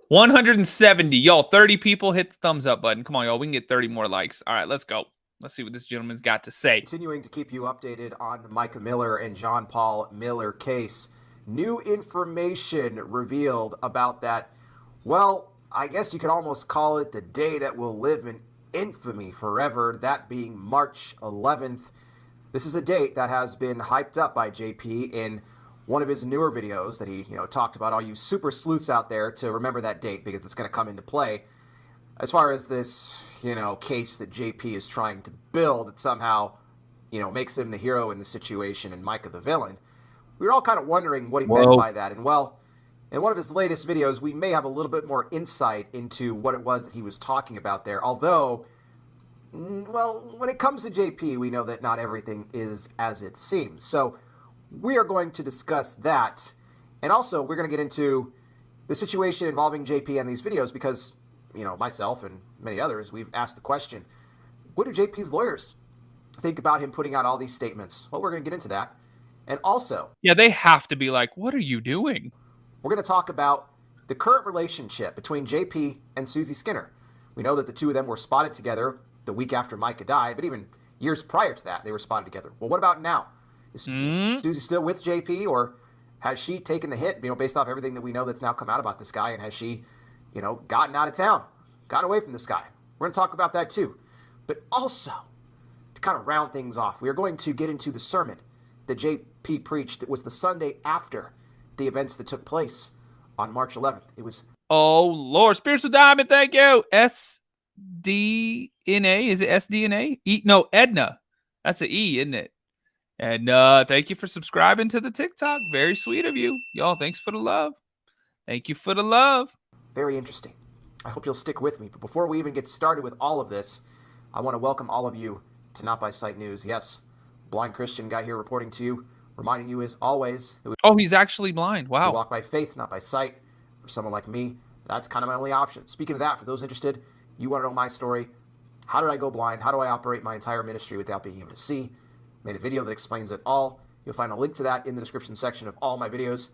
170. Y'all, 30 people hit the thumbs up button. Come on, y'all. We can get 30 more likes. All right, let's go. Let's see what this gentleman's got to say. Continuing to keep you updated on the Mica Miller and John Paul Miller case. New information revealed about that. Well, I guess you could almost call it the day that will live in infamy forever, that being March 11th. This is a date that has been hyped up by JP in one of his newer videos that he, talked about. All you super sleuths out there to remember that date because it's going to come into play. As far as this, case that JP is trying to build that somehow, makes him the hero in the situation and Mica the villain, we were all kind of wondering what he meant by that. And well, in one of his latest videos, we may have a little bit more insight into what it was that he was talking about there. Although, well, when it comes to JP, we know that not everything is as it seems. So we are going to discuss that. And also, we're going to get into the situation involving JP and these videos because, myself and many others, we've asked the question, what do JP's lawyers think about him putting out all these statements? Well, we're going to get into that. And also... yeah, they have to be like, what are you doing? We're going to talk about the current relationship between JP and Susie Skinner. We know that the two of them were spotted together the week after Mica died, but even years prior to that, they were spotted together. Well, what about now? Is Susie still with JP, or has she taken the hit, based off everything that we know that's now come out about this guy, and has she, gotten out of town, gotten away from this guy? We're going to talk about that too. But also, to kind of round things off, we are going to get into the sermon that JP preached. It was the Sunday after the events that took place on March 11th. It was... oh, Lord. Spiritual Diamond, thank you. SDNA. Is it SDNA? No, Edna. That's an E, isn't it? And thank you for subscribing to the TikTok. Very sweet of you. Y'all, thanks for the love. Thank you for the love. Very interesting. I hope you'll stick with me. But before we even get started with all of this, I want to welcome all of you to Not By Sight News. Yes, blind Christian guy here reporting to you, reminding you as always. Oh, he's actually blind. Wow. We walk by faith, not by sight. For someone like me, that's kind of my only option. Speaking of that, for those interested, you want to know my story. How did I go blind? How do I operate my entire ministry without being able to see? Made a video that explains it all. You'll find a link to that in the description section of all my videos.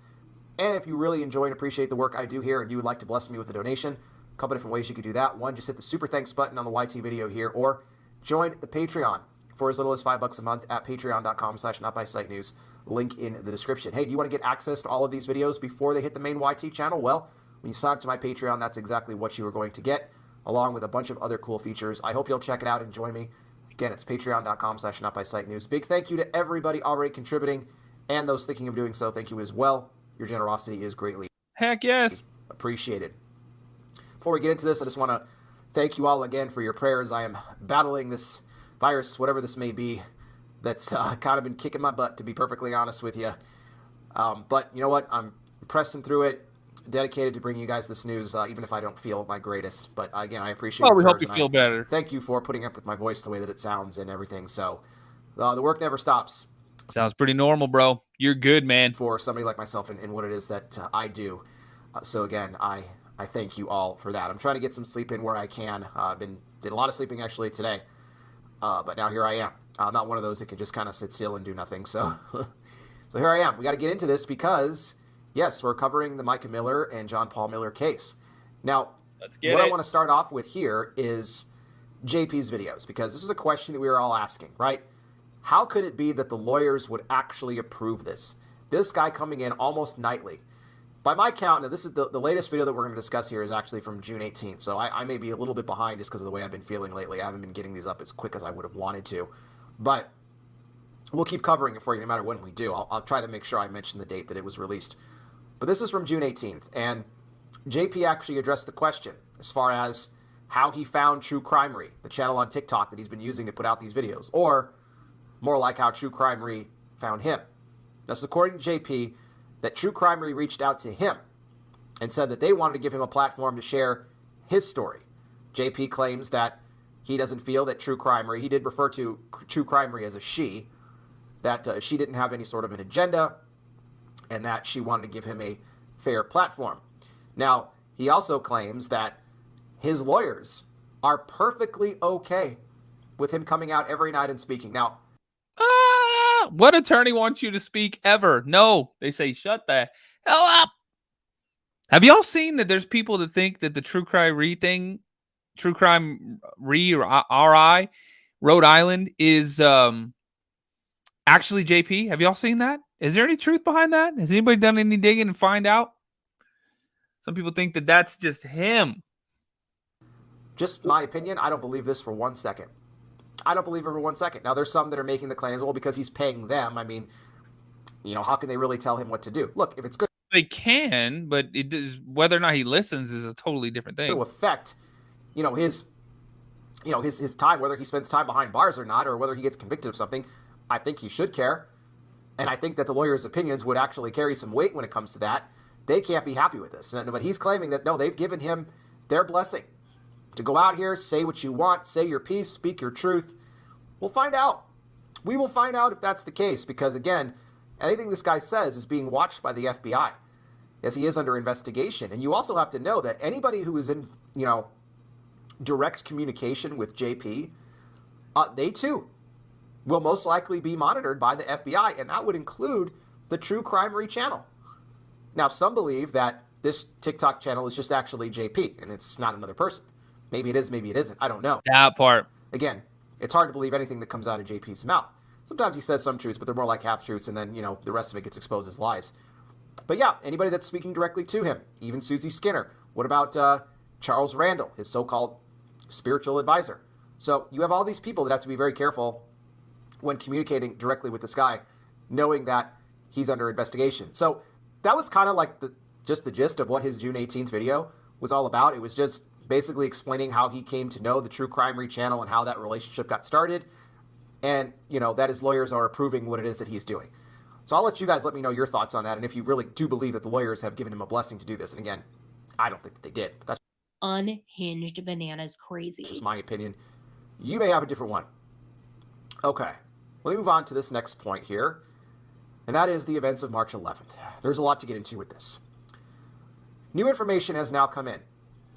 And if you really enjoy and appreciate the work I do here and you would like to bless me with a donation, a couple different ways you could do that. One, just hit the super thanks button on the YT video here, or join the Patreon for as little as $5 a month at patreon.com/notbysightnews. Link in the description. Hey, do you want to get access to all of these videos before they hit the main YT channel? Well, when you sign up to my Patreon, that's exactly what you are going to get, along with a bunch of other cool features. I hope you'll check it out and join me. Again, it's patreon.com/notbysightnews. Big thank you to everybody already contributing and those thinking of doing so. Thank you as well. Your generosity is greatly appreciated. Before we get into this, I just want to thank you all again for your prayers. I am battling this virus, whatever this may be, that's kind of been kicking my butt, to be perfectly honest with you. But you know what? I'm pressing through it, dedicated to bringing you guys this news, even if I don't feel my greatest. But again, I appreciate it. Well, we hope you feel better. Thank you for putting up with my voice the way that it sounds and everything. So the work never stops. Sounds pretty normal, bro. You're good, man. For somebody like myself and what it is that I do. So again, I thank you all for that. I'm trying to get some sleep in where I can. Did a lot of sleeping actually today. But now here I am. I'm not one of those that can just kind of sit still and do nothing. So, so here I am. We got to get into this because, yes, we're covering the Mica Miller and John Paul Miller case. Now, what I want to start off with here is JP's videos, because this is a question that we were all asking, right? How could it be that the lawyers would actually approve this? This guy coming in almost nightly. By my count, now this is the latest video that we're going to discuss here is actually from June 18th, so I may be a little bit behind just because of the way I've been feeling lately. I haven't been getting these up as quick as I would have wanted to, but we'll keep covering it for you no matter when we do. I'll try to make sure I mention the date that it was released. But this is from June 18th, and JP actually addressed the question as far as how he found True Crimery, the channel on TikTok that he's been using to put out these videos, or more like how True Crimery found him. That's according to JP, that True Crimery reached out to him and said that they wanted to give him a platform to share his story. JP claims that he doesn't feel that True Crimery, he did refer to True Crimery as a she, that she didn't have any sort of an agenda and that she wanted to give him a fair platform. Now, he also claims that his lawyers are perfectly okay with him coming out every night and speaking. Now, what attorney wants you to speak ever? No, they say shut the hell up. Have y'all seen that there's people that think that the True Crime Re or RI, Rhode Island, is actually JP? Have y'all seen that? Is there any truth behind that? Has anybody done any digging and find out? Some people think that that's just him. just my opinion, I don't believe this for 1 second. I don't believe it for 1 second. Now, there's some that are making the claims, well, because he's paying them. I mean, how can they really tell him what to do? Look, if it's good, They can, but it does, whether or not he listens is a totally different thing. to affect, his time, whether he spends time behind bars or not, or whether he gets convicted of something, I think he should care. And I think that the lawyers' opinions would actually carry some weight when it comes to that. They can't be happy with this. But he's claiming that, no, they've given him their blessing to go out here, say what you want, say your piece, speak your truth. We'll find out. We will find out if that's the case, because, again, anything this guy says is being watched by the FBI, as he is under investigation. And you also have to know that anybody who is in, direct communication with JP, they too will most likely be monitored by the FBI, and that would include the True Crime Re channel. Now, some believe that this TikTok channel is just actually JP, and it's not another person. Maybe it is, maybe it isn't. I don't know. That part. Again, it's hard to believe anything that comes out of JP's mouth. Sometimes he says some truths, but they're more like half-truths, and then, the rest of it gets exposed as lies. But yeah, anybody that's speaking directly to him, even Susie Skinner. What about Charles Randall, his so-called spiritual advisor? So you have all these people that have to be very careful when communicating directly with this guy, knowing that he's under investigation. So that was kind of like the gist of what his June 18th video was all about. It was just basically explaining how he came to know the True Crime Re channel and how that relationship got started. And, that his lawyers are approving what it is that he's doing. So I'll let you guys let me know your thoughts on that, and if you really do believe that the lawyers have given him a blessing to do this. And again, I don't think that they did. But that's unhinged bananas crazy. just my opinion. You may have a different one. Okay, let me move on to this next point here, and that is the events of March 11th. There's a lot to get into with this. New information has now come in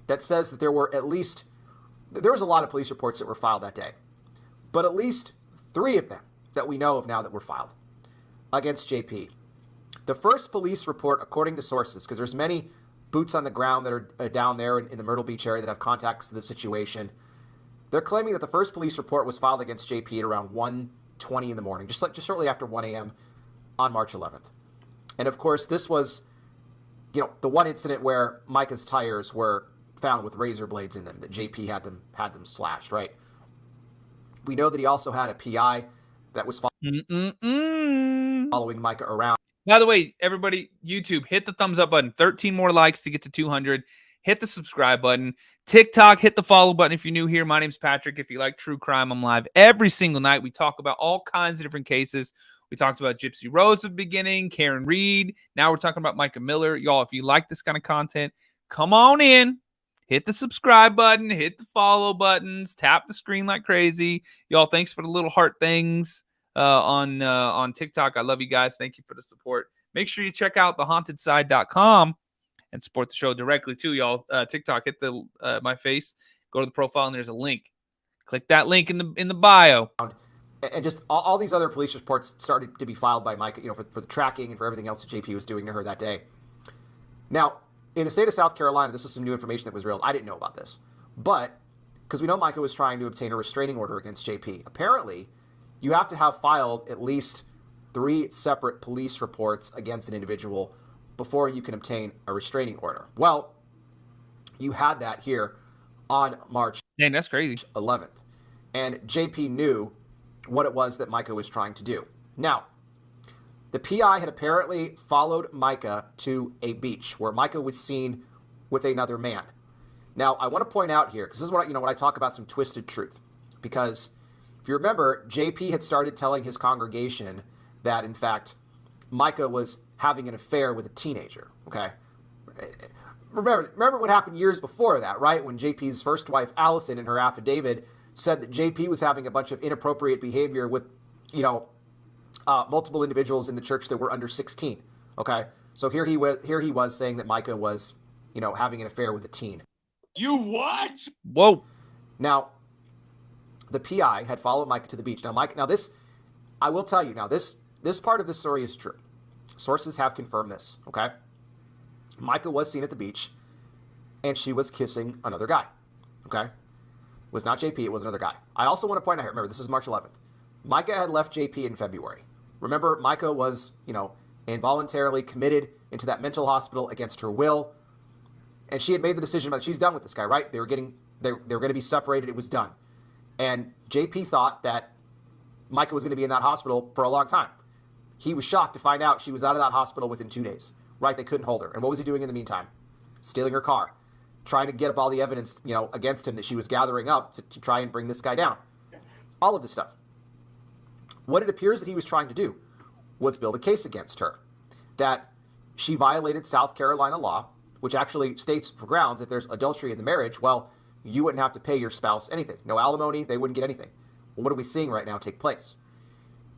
that says that there was a lot of police reports that were filed that day, but at least 3 of them that we know of now that were filed against JP. The first police report, according to sources, because there's many boots on the ground that are down there in the Myrtle Beach area that have contacts to the situation, they're claiming that the first police report was filed against JP at around 1:20 in the morning, just shortly after 1 a.m. on March 11th. And of course, this was, the one incident where Mica's tires were found with razor blades in them, that JP had them slashed, right? We know that he also had a PI that was following Mica around. By the way, everybody, YouTube, hit the thumbs up button. 13 more likes to get to 200. Hit the subscribe button. TikTok, hit the follow button if you're new here. My name's Patrick. If you like true crime, I'm live every single night. We talk about all kinds of different cases. We talked about Gypsy Rose at the beginning, Karen Reed. Now we're talking about Mica Miller. Y'all, if you like this kind of content, come on in. Hit the subscribe button. Hit the follow buttons. Tap the screen like crazy. Y'all, thanks for the little heart things on TikTok. I love you guys. Thank you for the support. Make sure you check out thehauntedSide.com and support the show directly too, y'all. TikTok, hit the my face, go to the profile, and there's a link. Click that link in the bio. And just all these other police reports started to be filed by Mica, for the tracking and for everything else that JP was doing to her that day. Now, in the state of South Carolina, this is some new information that was revealed. I didn't know about this. But, because we know Mica was trying to obtain a restraining order against JP. Apparently, you have to have filed at least 3 separate police reports against an individual before you can obtain a restraining order. Well, you had that here on March Dang, that's crazy. 11th. And JP knew what it was that Mica was trying to do. Now, the PI had apparently followed Mica to a beach where Mica was seen with another man. Now, I want to point out here, because this is what when I talk about some twisted truth. Because if you remember, JP had started telling his congregation that, in fact, Mica was having an affair with a teenager, okay? Remember what happened years before that, right? When JP's first wife, Allison, in her affidavit said that JP was having a bunch of inappropriate behavior with, multiple individuals in the church that were under 16, okay? So here he was saying that Mica was, having an affair with a teen. You what? Whoa. Now, the PI had followed Mica to the beach. Now, this, I will tell you, this part of the story is true. Sources have confirmed this, okay? Mica was seen at the beach, and she was kissing another guy, okay? It was not JP, it was another guy. I also want to point out here, remember, this is March 11th. Mica had left JP in February. Remember, Mica was, involuntarily committed into that mental hospital against her will, and she had made the decision that she's done with this guy, right? They were going to be separated. It was done. And JP thought that Mica was going to be in that hospital for a long time. He was shocked to find out she was out of that hospital within 2 days, right? They couldn't hold her. And what was he doing in the meantime? Stealing her car, trying to get up all the evidence, against him that she was gathering up to try and bring this guy down. All of this stuff. What it appears that he was trying to do was build a case against her, that she violated South Carolina law, which actually states for grounds if there's adultery in the marriage, well, you wouldn't have to pay your spouse anything. No alimony, they wouldn't get anything. Well, what are we seeing right now take place?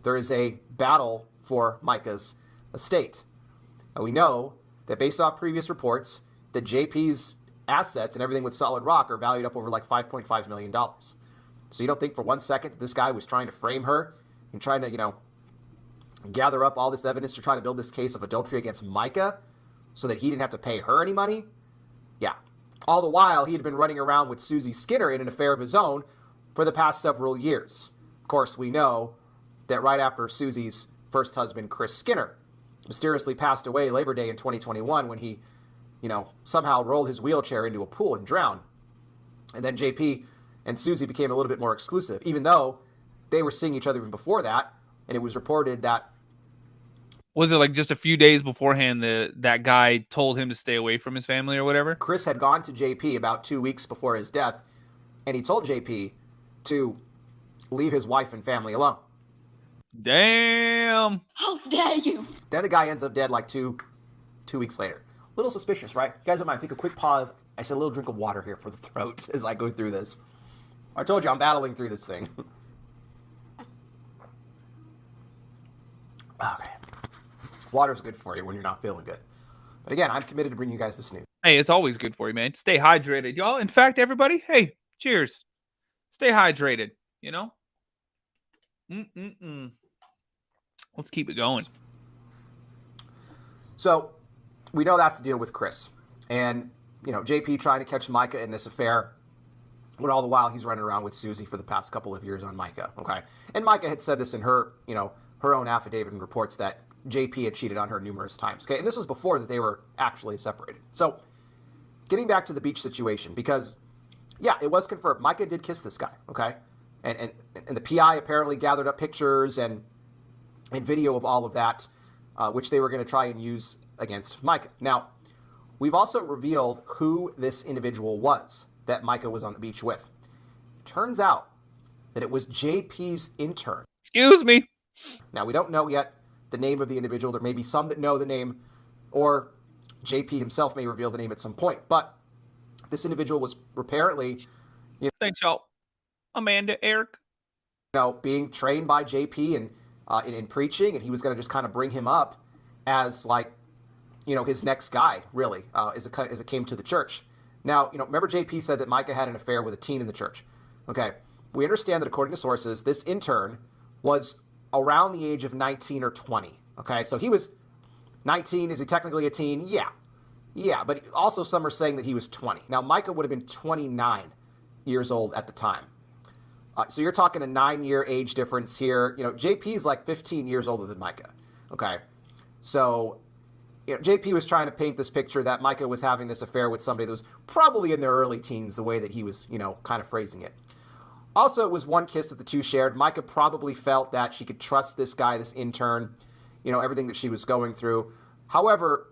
There is a battle for Mica's estate. And we know that based off previous reports, that JP's assets and everything with Solid Rock are valued up over like $5.5 million. So you don't think for 1 second that this guy was trying to frame her and trying to, gather up all this evidence to try to build this case of adultery against Mica so that he didn't have to pay her any money? Yeah. All the while, he had been running around with Susie Skinner in an affair of his own for the past several years. Of course, we know that right after Susie's first husband, Chris Skinner, mysteriously passed away Labor Day in 2021 when he, somehow rolled his wheelchair into a pool and drowned. And then JP and Susie became a little bit more exclusive, even though they were seeing each other even before that. And it was reported that... Was it like just a few days beforehand that guy told him to stay away from his family or whatever? Chris had gone to JP about 2 weeks before his death, and he told JP to leave his wife and family alone. Damn. How dare you? Then the guy ends up dead like two weeks later. A little suspicious, right? You guys don't mind, take a quick pause. I said a little drink of water here for the throat as I go through this. I told you I'm battling through this thing. Okay. Water's good for you when you're not feeling good. But again, I'm committed to bring you guys this news. Hey, it's always good for you, man. Stay hydrated, y'all. In fact, everybody, hey, cheers. Stay hydrated, Let's keep it going. So, we know that's the deal with Chris. And, JP trying to catch Mica in this affair, when all the while he's running around with Susie for the past couple of years on Mica, okay? And Mica had said this in her, her own affidavit and reports that JP had cheated on her numerous times, okay? And this was before that they were actually separated. So, getting back to the beach situation, because, yeah, it was confirmed. Mica did kiss this guy, okay? And the PI apparently gathered up pictures and video of all of that, which they were going to try and use against Mica. Now, we've also revealed who this individual was that Mica was on the beach with. Turns out that it was JP's intern. Excuse me. Now, we don't know yet the name of the individual. There may be some that know the name, or JP himself may reveal the name at some point. But this individual was apparently... Thanks, y'all. Amanda, Eric. Being trained by JP and in preaching, and he was going to just kind of bring him up as, his next guy, really, as it came to the church. Now, remember JP said that Mica had an affair with a teen in the church. Okay, we understand that according to sources, this intern was around the age of 19 or 20. Okay, so he was 19. Is he technically a teen? Yeah, but also some are saying that he was 20. Now, Mica would have been 29 years old at the time. So you're talking a 9-year age difference here. JP is like 15 years older than Mica. Okay, so JP was trying to paint this picture that Mica was having this affair with somebody that was probably in their early teens, the way that he was, kind of phrasing it. Also, it was one kiss that the two shared. Mica probably felt that she could trust this guy, this intern, everything that she was going through. However,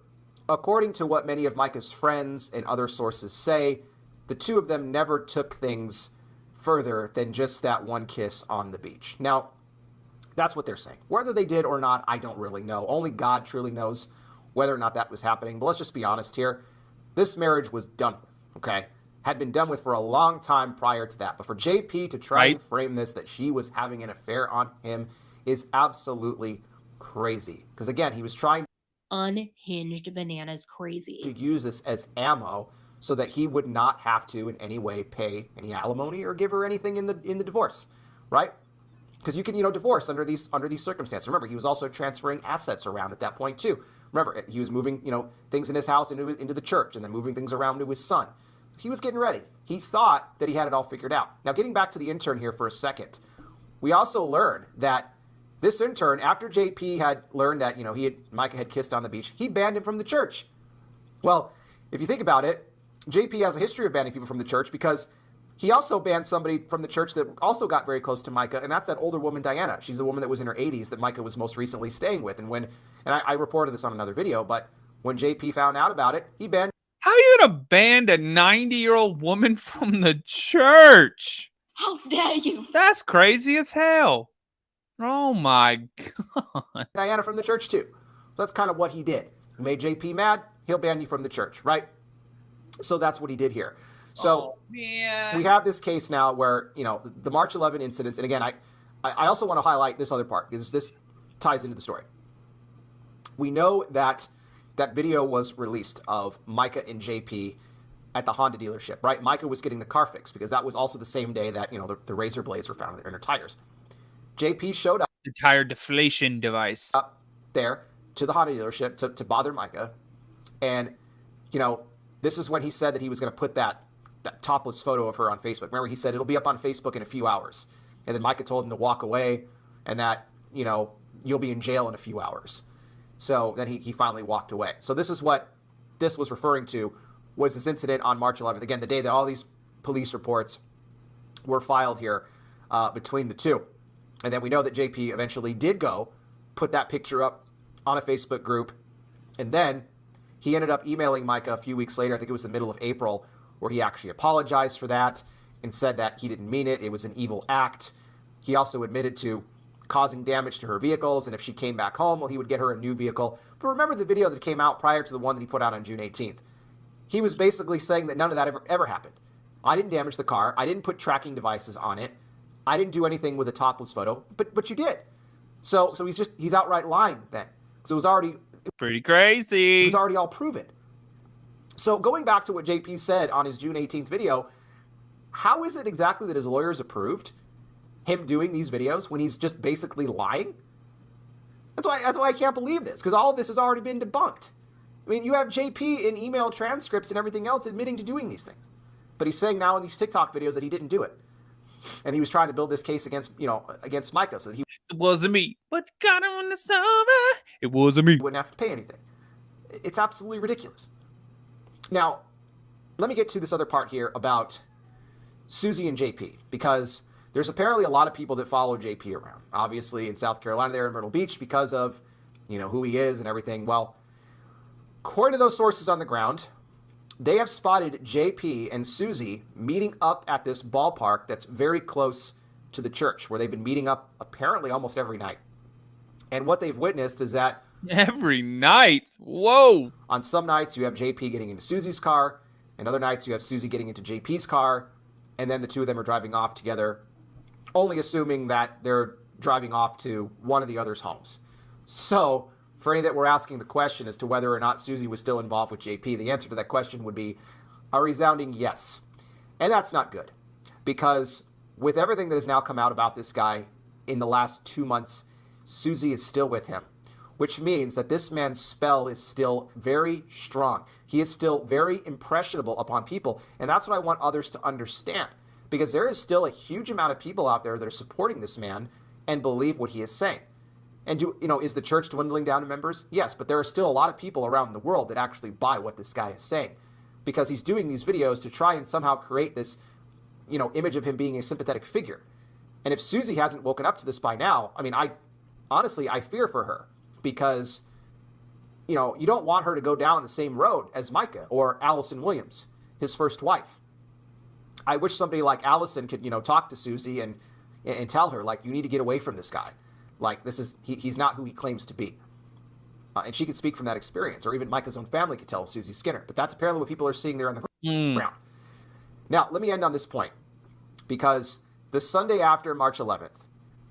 according to what many of Mica's friends and other sources say, the two of them never took things further than just that one kiss on the beach. Now, that's what they're saying. Whether they did or not, I don't really know. Only God truly knows whether or not that was happening. But let's just be honest here. This marriage was done with, okay? Had been done with for a long time prior to that. But for JP to try and frame this, that she was having an affair on him, is absolutely crazy. Because again, he was trying... unhinged bananas crazy. To use this as ammo so that he would not have to in any way pay any alimony or give her anything in the divorce, right? Because you can, divorce under these circumstances. Remember, he was also transferring assets around at that point too. Remember, he was moving, things in his house into the church and then moving things around to his son. He was getting ready. He thought that he had it all figured out. Now, getting back to the intern here for a second, we also learned that this intern, after JP had learned that, Mica had kissed on the beach, he banned him from the church. Well, if you think about it, JP has a history of banning people from the church because he also banned somebody from the church that also got very close to Mica, and that's that older woman, Diana. She's a woman that was in her 80s that Mica was most recently staying with. And I reported this on another video, but when JP found out about it, he banned. How are you gonna ban a 90-year-old woman from the church? How dare you? That's crazy as hell. Oh my God. Diana from the church too. So that's kind of what he did. He made JP mad, he'll ban you from the church, right? So that's what he did here. So we have this case now where, the March 11 incidents, and again, I also want to highlight this other part because this ties into the story. We know that that video was released of Mica and JP at the Honda dealership, right? Mica was getting the car fixed because that was also the same day that, the razor blades were found in her tires. JP showed up. The tire deflation device. Up there to the Honda dealership to bother Mica. And, this is when he said that he was going to put that topless photo of her on Facebook. Remember, he said it'll be up on Facebook in a few hours. And then Mica told him to walk away and that, you'll be in jail in a few hours. So then he finally walked away. So this is what this was referring to, was this incident on March 11th. Again, the day that all these police reports were filed here between the two. And then we know that JP eventually did go put that picture up on a Facebook group. And then he ended up emailing Mica a few weeks later, I think it was the middle of April, where he actually apologized for that and said that he didn't mean it. It was an evil act. He also admitted to causing damage to her vehicles, and if she came back home, well, he would get her a new vehicle. But remember the video that came out prior to the one that he put out on June 18th. He was basically saying that none of that ever happened. I didn't damage the car. I didn't put tracking devices on it. I didn't do anything with a topless photo, but you did. So he's outright lying then. So it was already pretty crazy. It was already all proven. So going back to what JP said on his June 18th video, how is it exactly that his lawyers approved him doing these videos when he's just basically lying? That's why I can't believe this, because all of this has already been debunked. I mean, you have JP in email transcripts and everything else admitting to doing these things. But he's saying now in these TikTok videos that he didn't do it. And he was trying to build this case against Mica so that he... It wasn't me, but got him when it's over. It wasn't me. Wouldn't have to pay anything. It's absolutely ridiculous. Now, let me get to this other part here about Susie and JP, because there's apparently a lot of people that follow JP around. Obviously, in South Carolina, they're in Myrtle Beach because of, who he is and everything. Well, according to those sources on the ground, they have spotted JP and Susie meeting up at this ballpark that's very close to the church, where they've been meeting up apparently almost every night. And what they've witnessed is that... Every night? Whoa! On some nights, you have JP getting into Susie's car, and other nights you have Susie getting into JP's car, and then the two of them are driving off together, only assuming that they're driving off to one of the other's homes. So, for any that were asking the question as to whether or not Susie was still involved with JP, the answer to that question would be a resounding yes. And that's not good, because with everything that has now come out about this guy in the last 2 months, Susie is still with him, which means that this man's spell is still very strong. He is still very impressionable upon people, and that's what I want others to understand, because there is still a huge amount of people out there that are supporting this man and believe what he is saying. And is the church dwindling down in members? Yes, but there are still a lot of people around the world that actually buy what this guy is saying, because he's doing these videos to try and somehow create this, image of him being a sympathetic figure. And if Susie hasn't woken up to this by now, I mean, I fear for her, because, you don't want her to go down the same road as Mica or Allison Williams, his first wife. I wish somebody like Allison could, talk to Susie and tell her, like, you need to get away from this guy. Like, he's not who he claims to be. And she could speak from that experience, or even Mica's own family could tell Susie Skinner. But that's apparently what people are seeing there on the ground. Now, let me end on this point, because the Sunday after March 11th,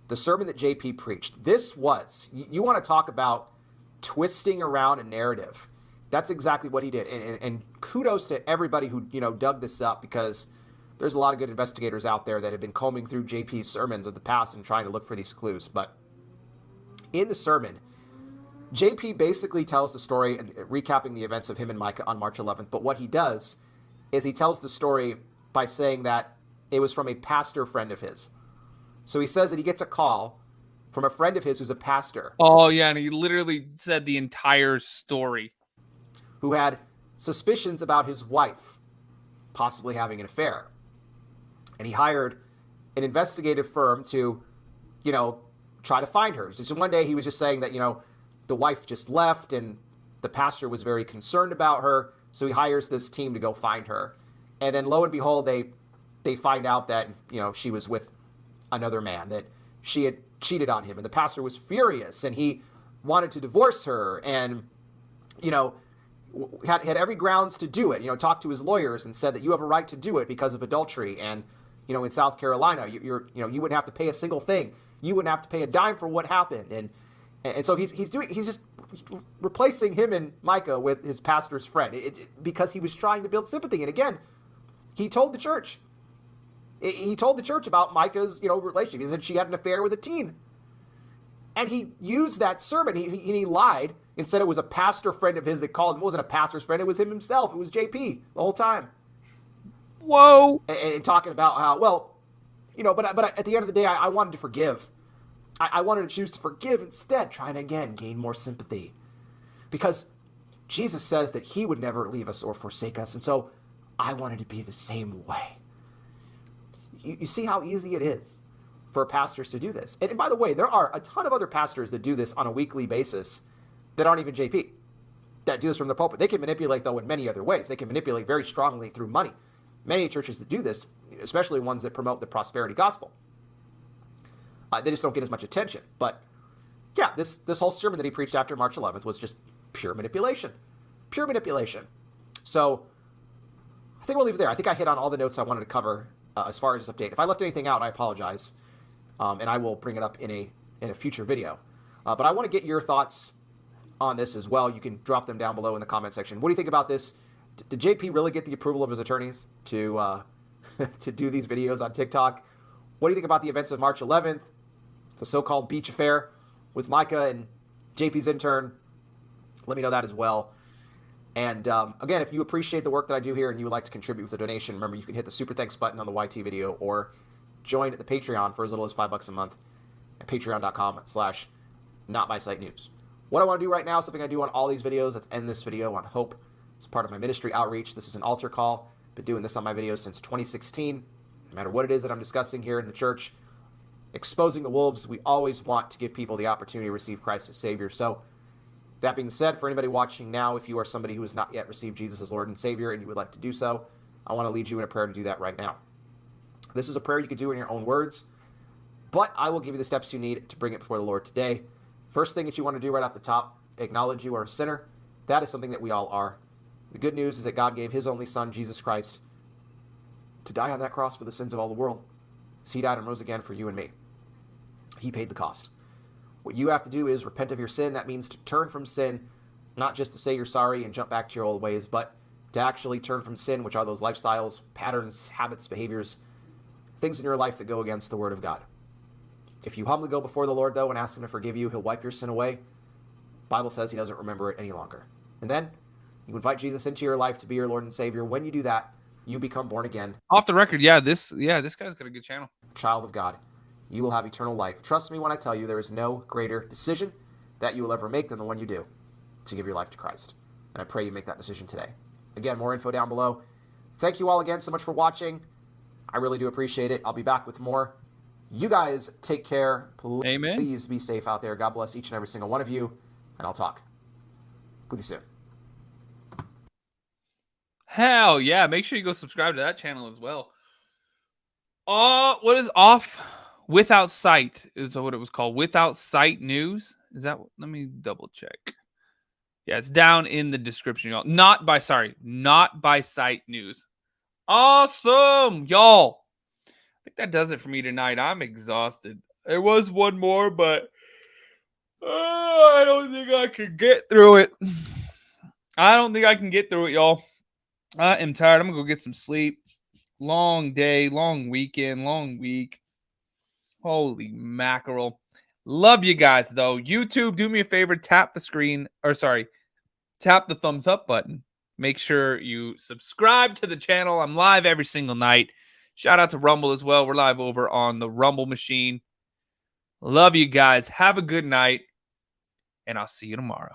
the sermon that JP preached, this was, you want to talk about twisting around a narrative. That's exactly what he did. And kudos to everybody who, dug this up, because there's a lot of good investigators out there that have been combing through JP's sermons of the past and trying to look for these clues. But in the sermon, JP basically tells the story, recapping the events of him and Mica on March 11th. But what he does is he tells the story by saying that it was from a pastor friend of his. So he says that he gets a call from a friend of his who's a pastor. Oh, yeah, and he literally said the entire story. Who had suspicions about his wife possibly having an affair. And he hired an investigative firm to, try to find her. So one day he was just saying that, the wife just left and the pastor was very concerned about her. So he hires this team to go find her. And then lo and behold, they find out that, she was with another man, that she had cheated on him. And the pastor was furious and he wanted to divorce her and, had every grounds to do it, talked to his lawyers and said that you have a right to do it because of adultery. And, in South Carolina, you wouldn't have to pay a single thing. You wouldn't have to pay a dime for what happened. And so he's just replacing him and Mica with his pastor's friend because he was trying to build sympathy. And again, he told the church. He told the church about Mica's, relationship. He said she had an affair with a teen. And he used that sermon. He lied and said it was a pastor friend of his that called him. It wasn't a pastor's friend. It was him himself. It was JP the whole time. Whoa. And talking about how, but at the end of the day, I wanted to forgive. I wanted to choose to forgive instead, trying to, again, gain more sympathy. Because Jesus says that he would never leave us or forsake us. And so I wanted to be the same way. You see how easy it is for pastors to do this. And by the way, there are a ton of other pastors that do this on a weekly basis that aren't even JP, that do this from the pulpit. They can manipulate, though, in many other ways. They can manipulate very strongly through money. Many churches that do this, especially ones that promote the prosperity gospel, they just don't get as much attention. But yeah, this whole sermon that he preached after March 11th was just pure manipulation. Pure manipulation. So I think we'll leave it there. I think I hit on all the notes I wanted to cover as far as this update. If I left anything out, I apologize. And I will bring it up in a future video. But I want to get your thoughts on this as well. You can drop them down below in the comment section. What do you think about this? Did JP really get the approval of his attorneys to to do these videos on TikTok? What do you think about the events of March 11th, the so-called beach affair with Mica and JP's intern? Let me know that as well. And again, if you appreciate the work that I do here and you would like to contribute with a donation, remember you can hit the super thanks button on the YT video or join the Patreon for as little as $5 a month at patreon.com/notmysitenews. What I want to do right now, something I do on all these videos, let's end this video on hope. It's part of my ministry outreach. This is an altar call. Been doing this on my videos since 2016. No matter what it is that I'm discussing here in the church, exposing the wolves, we always want to give people the opportunity to receive Christ as Savior. So that being said, for anybody watching now, if you are somebody who has not yet received Jesus as Lord and Savior and you would like to do so, I want to lead you in a prayer to do that right now. This is a prayer you could do in your own words, but I will give you the steps you need to bring it before the Lord today. First thing that you want to do right off the top, acknowledge you are a sinner. That is something that we all are. The good news is that God gave his only son, Jesus Christ, to die on that cross for the sins of all the world. So he died and rose again for you and me. He paid the cost. What you have to do is repent of your sin. That means to turn from sin, not just to say you're sorry and jump back to your old ways, but to actually turn from sin, which are those lifestyles, patterns, habits, behaviors, things in your life that go against the word of God. If you humbly go before the Lord, though, and ask him to forgive you, he'll wipe your sin away. The Bible says he doesn't remember it any longer. And then you invite Jesus into your life to be your Lord and Savior. When you do that, you become born again. Off the record, this guy's got a good channel. Child of God. You will have eternal life. Trust me when I tell you there is no greater decision that you will ever make than the one you do to give your life to Christ. And I pray you make that decision today. Again, more info down below. Thank you all again so much for watching. I really do appreciate it. I'll be back with more. You guys take care. Please, Amen. Please be safe out there. God bless each and every single one of you. And I'll talk with you soon. Hell yeah. Make sure you go subscribe to that channel as well. What is off? Without Sight is what it was called. Without Sight News. Is that? Let me double check. Yeah, it's down in the description, y'all. Not by Sight News. Awesome, y'all. I think that does it for me tonight. I'm exhausted. There was one more, but Oh, I don't think I can get through it. I don't think I can get through it, y'all. I am tired. I'm going to go get some sleep. Long day, long weekend, long week. Holy mackerel. Love you guys, though. YouTube, do me a favor. Tap the thumbs up button. Make sure you subscribe to the channel. I'm live every single night. Shout out to Rumble as well. We're live over on the Rumble machine. Love you guys. Have a good night. And I'll see you tomorrow.